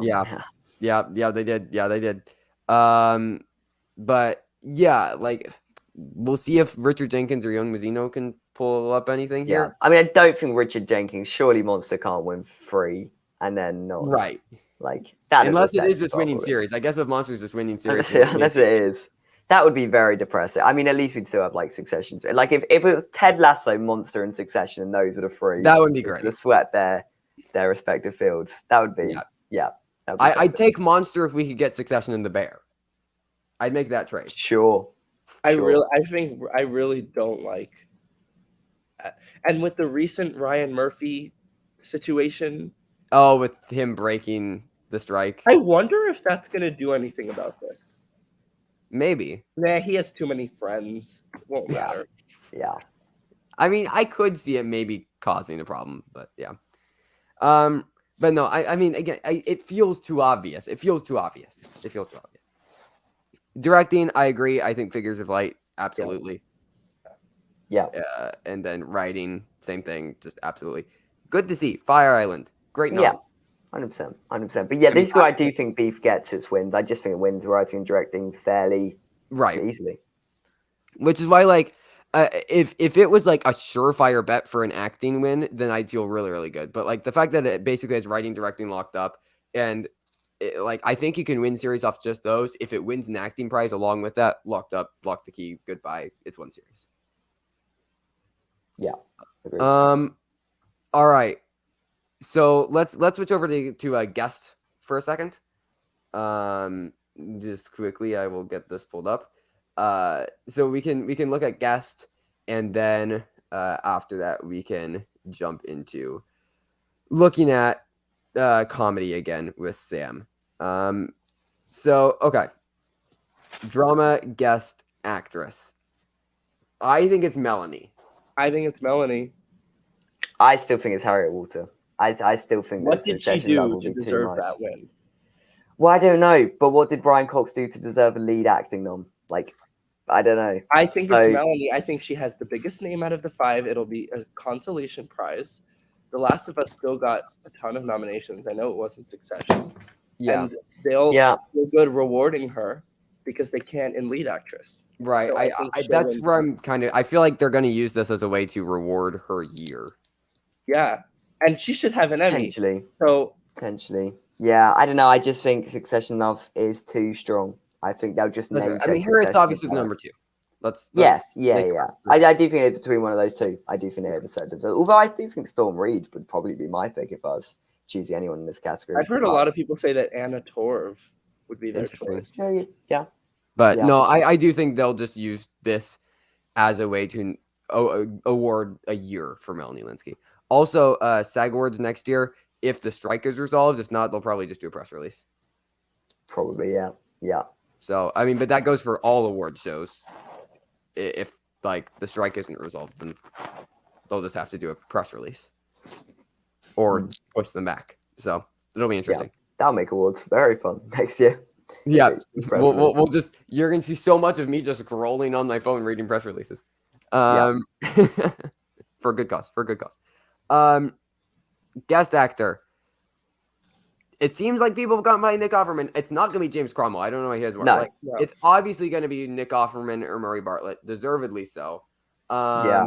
Yeah, they did. Yeah, they did. But yeah, like we'll see if Richard Jenkins or Young Mazzino can pull up anything here. Yeah, I mean, I don't think Richard Jenkins. Surely Monster can't win 3 and then not. Right. Like that. Unless it is just winning series. I guess if Monster's just winning series. Unless it is. That would be very depressing. I mean, at least we'd still have like Succession. Like if it was Ted Lasso, Monster, and Succession, and those were the 3. That would be great. To sweat their respective fields. That would be I'd take Monster if we could get Succession in The Bear. I'd make that trade. Sure. I really don't like that. And with the recent Ryan Murphy situation. Oh, with him breaking the strike. I wonder if that's going to do anything about this. Maybe. Nah, he has too many friends. It won't matter. Yeah. I mean, I could see it maybe causing a problem, but yeah. But no, I mean, again, it feels too obvious. It feels too obvious. Directing, I agree. I think Figures of Light, absolutely. Yeah. And then writing, same thing, just absolutely. Good to see. Fire Island, great nom. Yeah. 100%. But yeah, this is where I do think Beef gets its wins. I just think it wins writing and directing fairly easily. Which is why, like, if it was like a surefire bet for an acting win, then I'd feel really, really good. But like the fact that it basically has writing, directing locked up, and like I think you can win series off just those. If it wins an acting prize along with that, locked up, lock the key, goodbye. It's one series. Yeah. Agreed. All right. So let's switch over to a guest for a second. Just quickly, I will get this pulled up. So we can look at guest, and then after that we can jump into looking at comedy again with Sam. So okay, drama guest actress. I think it's Melanie. I think it's Melanie. I still think it's Harriet Walter. I still think. What did she do to deserve that win? Well, I don't know, but what did Brian Cox do to deserve a lead acting nom? Like, I don't know. I think it's Melanie. I think she has the biggest name out of the 5. It'll be a consolation prize. The Last of Us still got a ton of nominations. I know it wasn't Succession. Yeah. And they'll feel good rewarding her because they can't in lead actress. Right. So I that's where I'm kind of. I feel like they're going to use this as a way to reward her year. Yeah, and she should have an Emmy. Potentially. Yeah, I don't know. I just think Succession Love is too strong. I think they'll just name. I mean, here it's obviously the number 2. Let's yeah. I do think it's between one of those two. I do think they deserve it. Although I do think Storm Reed would probably be my pick if I was choosing anyone in this category. I've heard a lot of people say that Anna Torv would be their choice. Yeah. But no, I do think they'll just use this as a way to award a year for Melanie Lynskey. Also, SAG Awards next year, if the strike is resolved. If not, they'll probably just do a press release. Probably, yeah. So, I mean, but that goes for all award shows. If, like, the strike isn't resolved, then they'll just have to do a press release. Or push them back. So, it'll be interesting. Yeah, that'll make awards very fun next year. Yeah, we'll just, you're going to see so much of me just scrolling on my phone reading press releases. For a good cause. Guest actor. It seems like people have gotten by Nick Offerman. It's not going to be James Cromwell. I don't know why he has one. No. It's obviously going to be Nick Offerman or Murray Bartlett. Deservedly so. I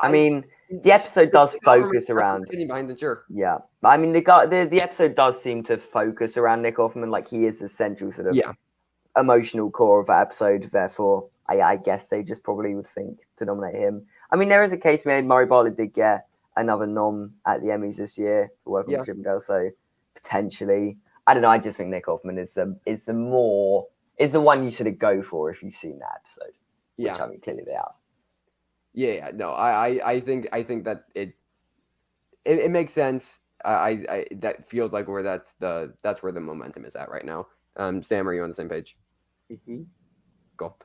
mean, the episode does focus around. Behind the sure. Yeah, I mean, the episode does seem to focus around Nick Offerman. Like, he is the central sort of emotional core of that episode. Therefore, I guess they just probably would think to nominate him. I mean, there is a case made. Murray Bartlett did get another nom at the Emmys this year for working with Chippendale, so potentially, I don't know. I just think Nick Offerman is the one you sort of go for if you've seen that episode. Yeah, which, I mean, clearly they have. Yeah. No, I think that it makes sense. I that feels like where that's where the momentum is at right now. Sam, are you on the same page? Mm-hmm. Cool.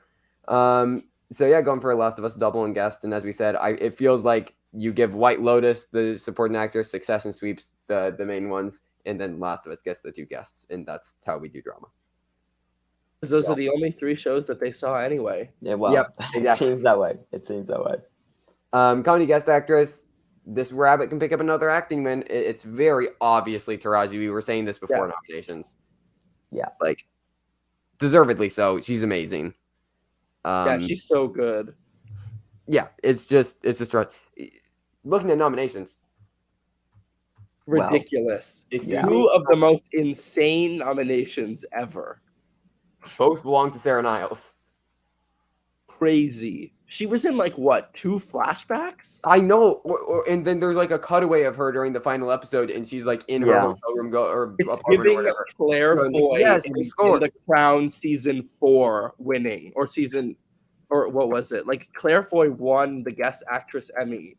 So yeah, going for a Last of Us double and guest, and as we said, it feels like you give White Lotus the supporting actor, Succession sweeps the main ones, and then Last of Us gets the 2 guests, and that's how we do drama. Those are the only 3 shows that they saw anyway. Yeah, well, it seems that way. Comedy guest actress. This rabbit can pick up another acting win. It's very obviously Taraji. We were saying this before nominations. Yeah, like deservedly so. She's amazing. She's so good. Yeah, it's just looking at nominations. Ridiculous. It's 2 of the most insane nominations ever. Both belong to Sarah Niles. Crazy. She was in 2 flashbacks? I know. And then there's a cutaway of her during the final episode, and she's in her hotel room it's giving Claire Foy in The Crown season 4 winning, or what was it? Claire Foy won the Guest Actress Emmy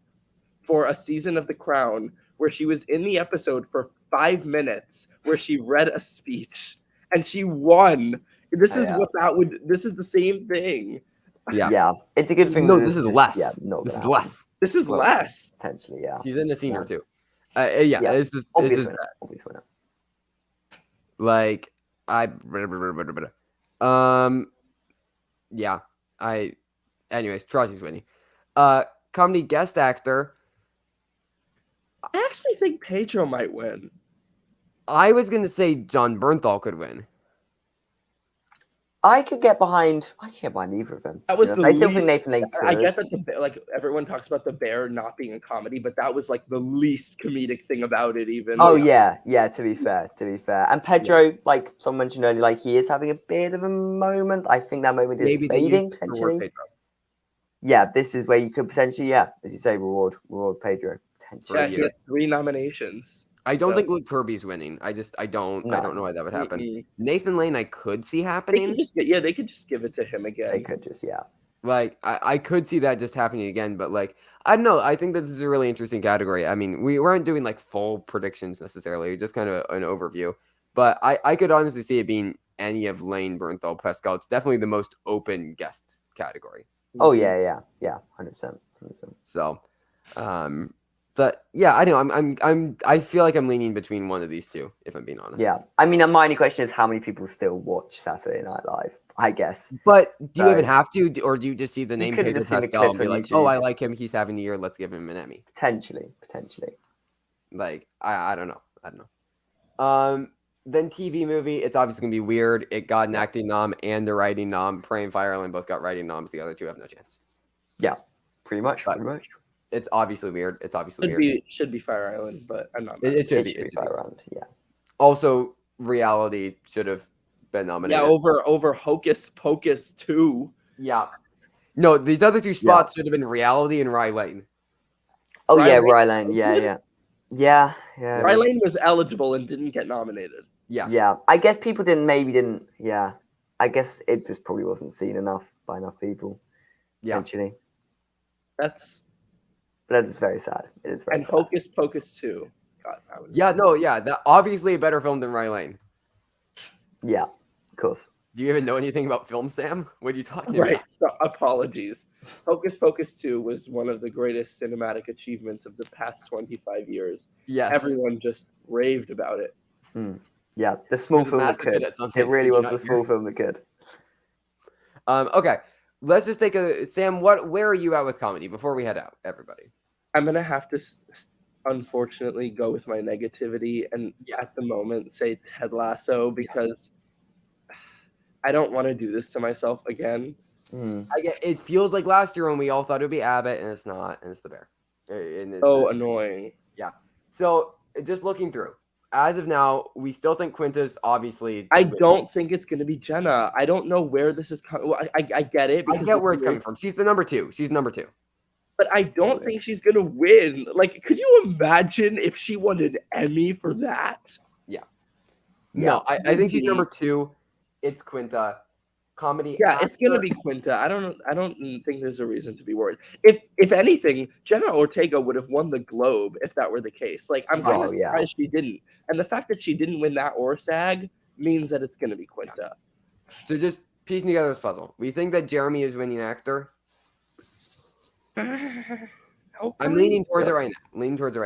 for a season of The Crown where she was in the episode for 5 minutes where she read a speech and she won. This is this is the same thing. Yeah. It's a good thing. No, this is less. This is less. This is less. Potentially, yeah. She's in a scene or 2. This is obvious winner. like Yeah. Anyways, Trotsky's winning. Comedy guest actor. I actually think Pedro might win. I was gonna say John Bernthal could win. I could get behind either of them. That was I still think Nathan Lane could. I get that everyone talks about the bear not being a comedy, but that was like the least comedic thing about it. Even. Oh yeah. To be fair, and Pedro, like someone mentioned earlier, like he is having a bit of a moment. I think that moment is fading potentially. Yeah, this is where you could potentially, as you say, reward Pedro. Yeah, he had 3 nominations. I don't think Luke Kirby's winning. I don't know why that would happen. Mm-mm. Nathan Lane, I could see happening. They could just give it to him again. They could just, Like, I could see that just happening again, but like, I don't know. I think that this is a really interesting category. I mean, we weren't doing like full predictions necessarily, just kind of an overview. But I could honestly see it being any of Lane, Bernthal, Pascal. It's definitely the most open guest category. Oh yeah, 100%. So, but yeah, I don't know. I feel like I'm leaning between one of these two, if I'm being honest. Yeah, I mean, my only question is how many people still watch Saturday Night Live? I guess. But do you even have to, or do you just see the name Pedro Pascal and be like, YouTube. oh, I like him. He's having a year. Let's give him an Emmy. Potentially. Like, I don't know. Then TV movie. It's obviously gonna be weird. It got an acting nom and a writing nom. Prey and Fire Island both got writing noms. The other two have no chance. Yeah, pretty much. It's obviously weird. Should be Fire Island, but I'm not. It should be Fire Island. Yeah. Also, Reality should have been nominated. Yeah, over Hocus Pocus 2. Yeah. No, these other two spots should have been Reality and Rye Lane. Oh Rye Lane. Yeah. Rye Lane was eligible and didn't get nominated. Yeah. I guess people didn't. Yeah. I guess it just probably wasn't seen enough by enough people. Yeah. Actually. But that is very sad. It is very sad. Hocus Pocus 2. God, that obviously a better film than Rye Lane. Yeah, of course. Do you even know anything about film, Sam? What are you talking about? Right, so apologies. Hocus Pocus 2 was one of the greatest cinematic achievements of the past 25 years. Yes. Everyone just raved about it. Yeah, the small film that could. It really was the small film that could. Okay, let's just take Sam, where are you at with comedy before we head out, everybody? I'm going to have to, unfortunately, go with my negativity and at the moment say Ted Lasso because I don't want to do this to myself again. It feels like last year when we all thought it would be Abbott and it's not, and it's the Bear. So annoying. Yeah. So just looking through, as of now, we still think Quinta's obviously. I don't think it's going to be Jenna. I don't know where this is coming. Well, I get it. I get where it's coming from. She's the number 2. She's number 2. But I don't think she's going to win. Like, could you imagine if she won an Emmy for that? Yeah. No, I think she's number 2. It's Quinta. Comedy. Yeah, it's gonna be Quinta. I don't think there's a reason to be worried. If anything, Jenna Ortega would have won the Globe if that were the case. Like, I'm kind of surprised she didn't. And the fact that she didn't win that or SAG means that it's gonna be Quinta. So just piecing together this puzzle. We think that Jeremy is winning actor. I'm leaning towards it right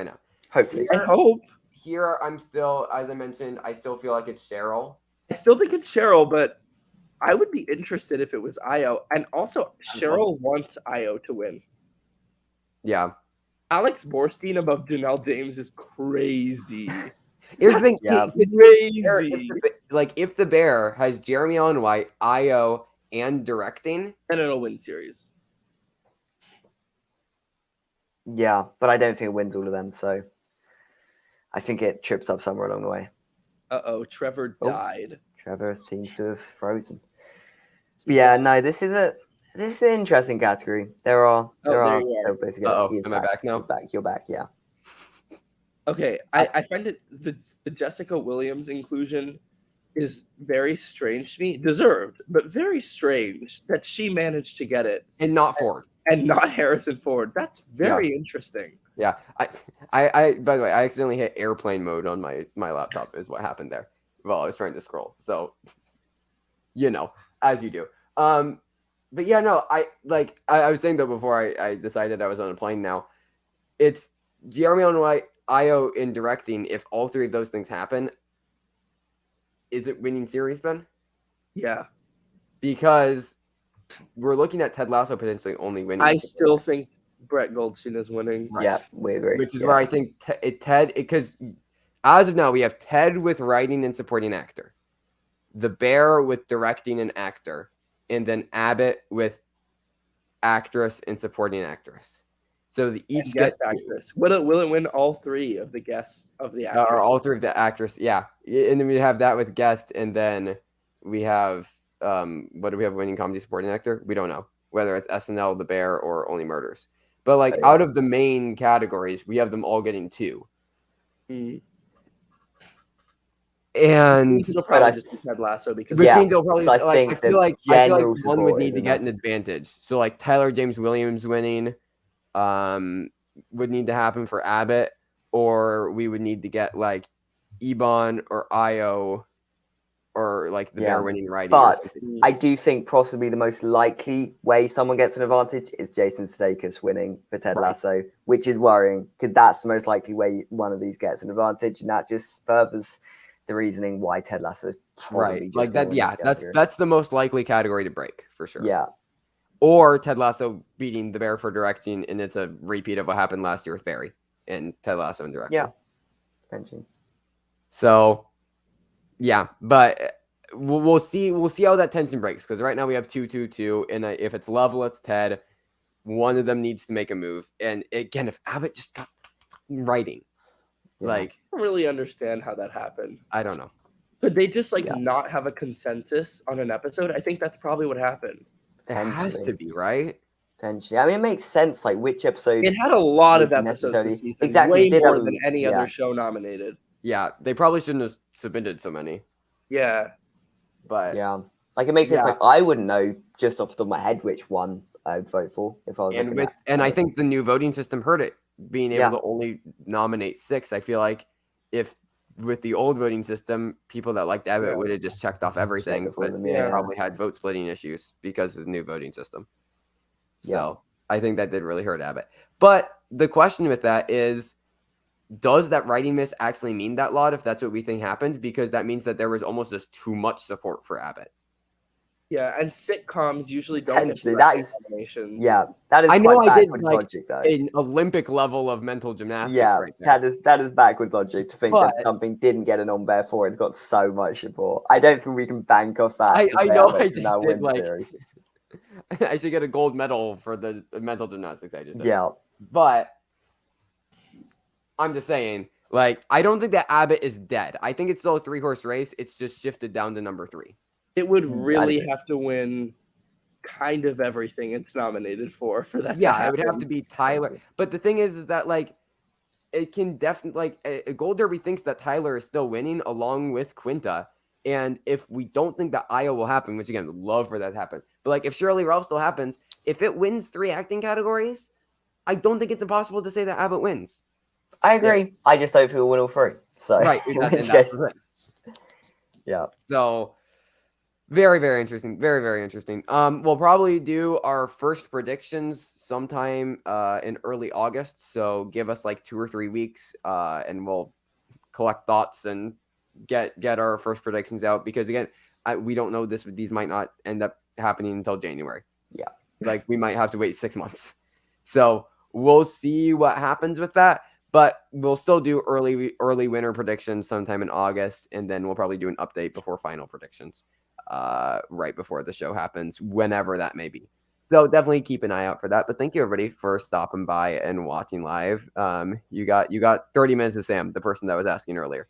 now. Hopefully. I hope. Here, I'm still, as I mentioned, I still feel like it's Cheryl. I still think it's Cheryl, but I would be interested if it was Io. And also, Cheryl wants Io to win. Yeah. Alex Borstein above Janelle James is crazy. Here's the thing. Crazy. If the Bear has Jeremy Allen White, Io, and directing, then it'll win series. Yeah, but I don't think it wins all of them, so I think it trips up somewhere along the way. Trevor died. Trevor seems to have frozen. But yeah, no, this is an interesting category. There are. Am I back now? You're back, yeah. Okay, I find it the Jessica Williams inclusion is very strange to me. Deserved, but very strange that she managed to get it. And not Ford. And not Harrison Ford. That's very interesting. Yeah. I by the way, I accidentally hit airplane mode on my laptop is what happened there while I was trying to scroll. So, as you do. But yeah, no, I was saying though before I decided I was on a plane now. It's Jeremy Allen White, Io in directing. If all three of those things happen, is it winning series then? Yeah. Because we're looking at Ted Lasso potentially only winning. I still think Brett Goldstein is winning. Right. Yeah, we agree. Which is where I think Ted, because as of now, we have Ted with writing and supporting actor, The Bear with directing and actor, and then Abbott with actress and supporting actress. So the each guest actress. Will it win all three of the guests of the actress? Or all three of the actress, yeah. And then we have that with guest, and then we have what do we have winning comedy supporting actor? We don't know whether it's SNL, The Bear, or Only Murders. But like out of the main categories, we have them all getting 2. And it'll probably just be Ted Lasso because which means it'll probably I feel like one would need to get an advantage. So like Tyler James Williams winning would need to happen for Abbott, or we would need to get like Ebon or Io or like the Bear winning writing. But I do think possibly the most likely way someone gets an advantage is Jason Sudeikis winning for Ted Lasso, which is worrying because that's the most likely way one of these gets an advantage, and that just furthers the reasoning why Ted Lasso is probably like that. Yeah, that's the most likely category to break for sure. Yeah. Or Ted Lasso beating The Bear for directing, and it's a repeat of what happened last year with Barry and Ted Lasso in direction. Yeah. Pension. So, yeah, but we'll see. We'll see how that tension breaks because right now we have 2-2-2, and if it's Lovell, it's Ted. One of them needs to make a move, and again, if Abbott just got writing, like I don't really understand how that happened. I don't know. Could they just not have a consensus on an episode? I think that's probably what happened. It has to be, right? Potentially. I mean, it makes sense. Like which episode? It had a lot of episodes this season. Exactly. Way more than any other show nominated. Yeah, they probably shouldn't have submitted so many. Yeah. But like it makes sense. Like I wouldn't know just off the top of my head which one I'd vote for if I was. And I think the new voting system hurt it, being able to only nominate 6. I feel like if with the old voting system, people that liked Abbott would have just checked off everything, but they probably had vote splitting issues because of the new voting system. So I think that did really hurt Abbott. But the question with that is, does that writing miss actually mean that lot if that's what we think happened? Because that means that there was almost just too much support for Abbott. Yeah, and sitcoms usually don't get nominations. That is. I know I did logic, though. An Olympic level of mental gymnastics. Yeah, right there. that is backwards logic to think that something didn't get an on therefore it's got so much support. I don't think we can bank off that. I know. I just did like. I should get a gold medal for the mental gymnastics I just did. Yeah, but I'm just saying, like, I don't think that Abbott is dead. I think it's still a 3-horse race. It's just shifted down to number 3. It would really have to win kind of everything it's nominated for that. Yeah, it would have to be Tyler. But the thing is that like it can definitely like Gold Derby thinks that Tyler is still winning along with Quinta. And if we don't think that Io will happen, which again, would love for that to happen. But like if Shirley Ralph still happens, if it wins 3 acting categories, I don't think it's impossible to say that Abbott wins. I agree. Yeah. I just hope he'll win all 3. So right. Yeah. So very, very interesting. Very, very interesting. We'll probably do our first predictions sometime in early August. So give us like 2 or 3 weeks, and we'll collect thoughts and get our first predictions out. Because again, we don't know these might not end up happening until January. Yeah, like we might have to wait 6 months. So we'll see what happens with that. But we'll still do early winter predictions sometime in August, and then we'll probably do an update before final predictions. Right before the show happens, whenever that may be. So definitely keep an eye out for that. But thank you everybody for stopping by and watching live. You got 30 minutes with Sam, the person that was asking earlier.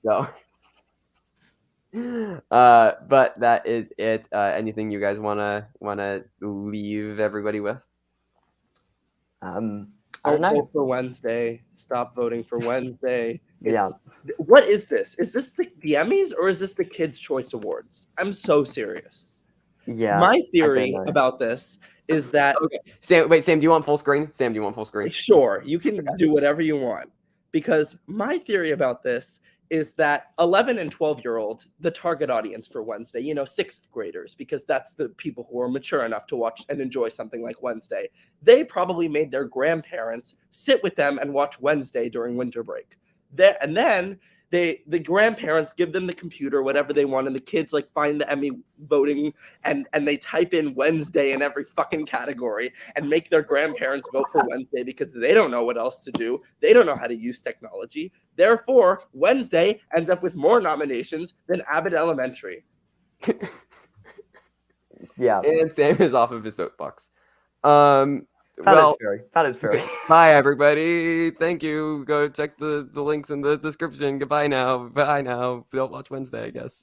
So, but that is it. Anything you guys wanna leave everybody with? Don't vote for Wednesday. Stop voting for Wednesday. Yeah. What is this? Is this the Emmys or is this the Kids' Choice Awards? I'm so serious. Yeah. My theory about this is that. Okay. Sam, do you want full screen? Sam, do you want full screen? Sure. You can do whatever you want. Because my theory about this is that 11 and 12-year-olds, the target audience for Wednesday, 6th graders, because that's the people who are mature enough to watch and enjoy something like Wednesday. They probably made their grandparents sit with them and watch Wednesday during winter break. And then the grandparents give them the computer, whatever they want, and the kids like find the Emmy voting and they type in Wednesday in every fucking category and make their grandparents vote for Wednesday because they don't know what else to do. They don't know how to use technology. Therefore, Wednesday ends up with more nominations than Abbott Elementary. Yeah. And Sam is off of his soapbox. Valid theory. Bye, everybody. Thank you. Go check the links in the description. Goodbye now. Bye now. Don't watch Wednesday, I guess.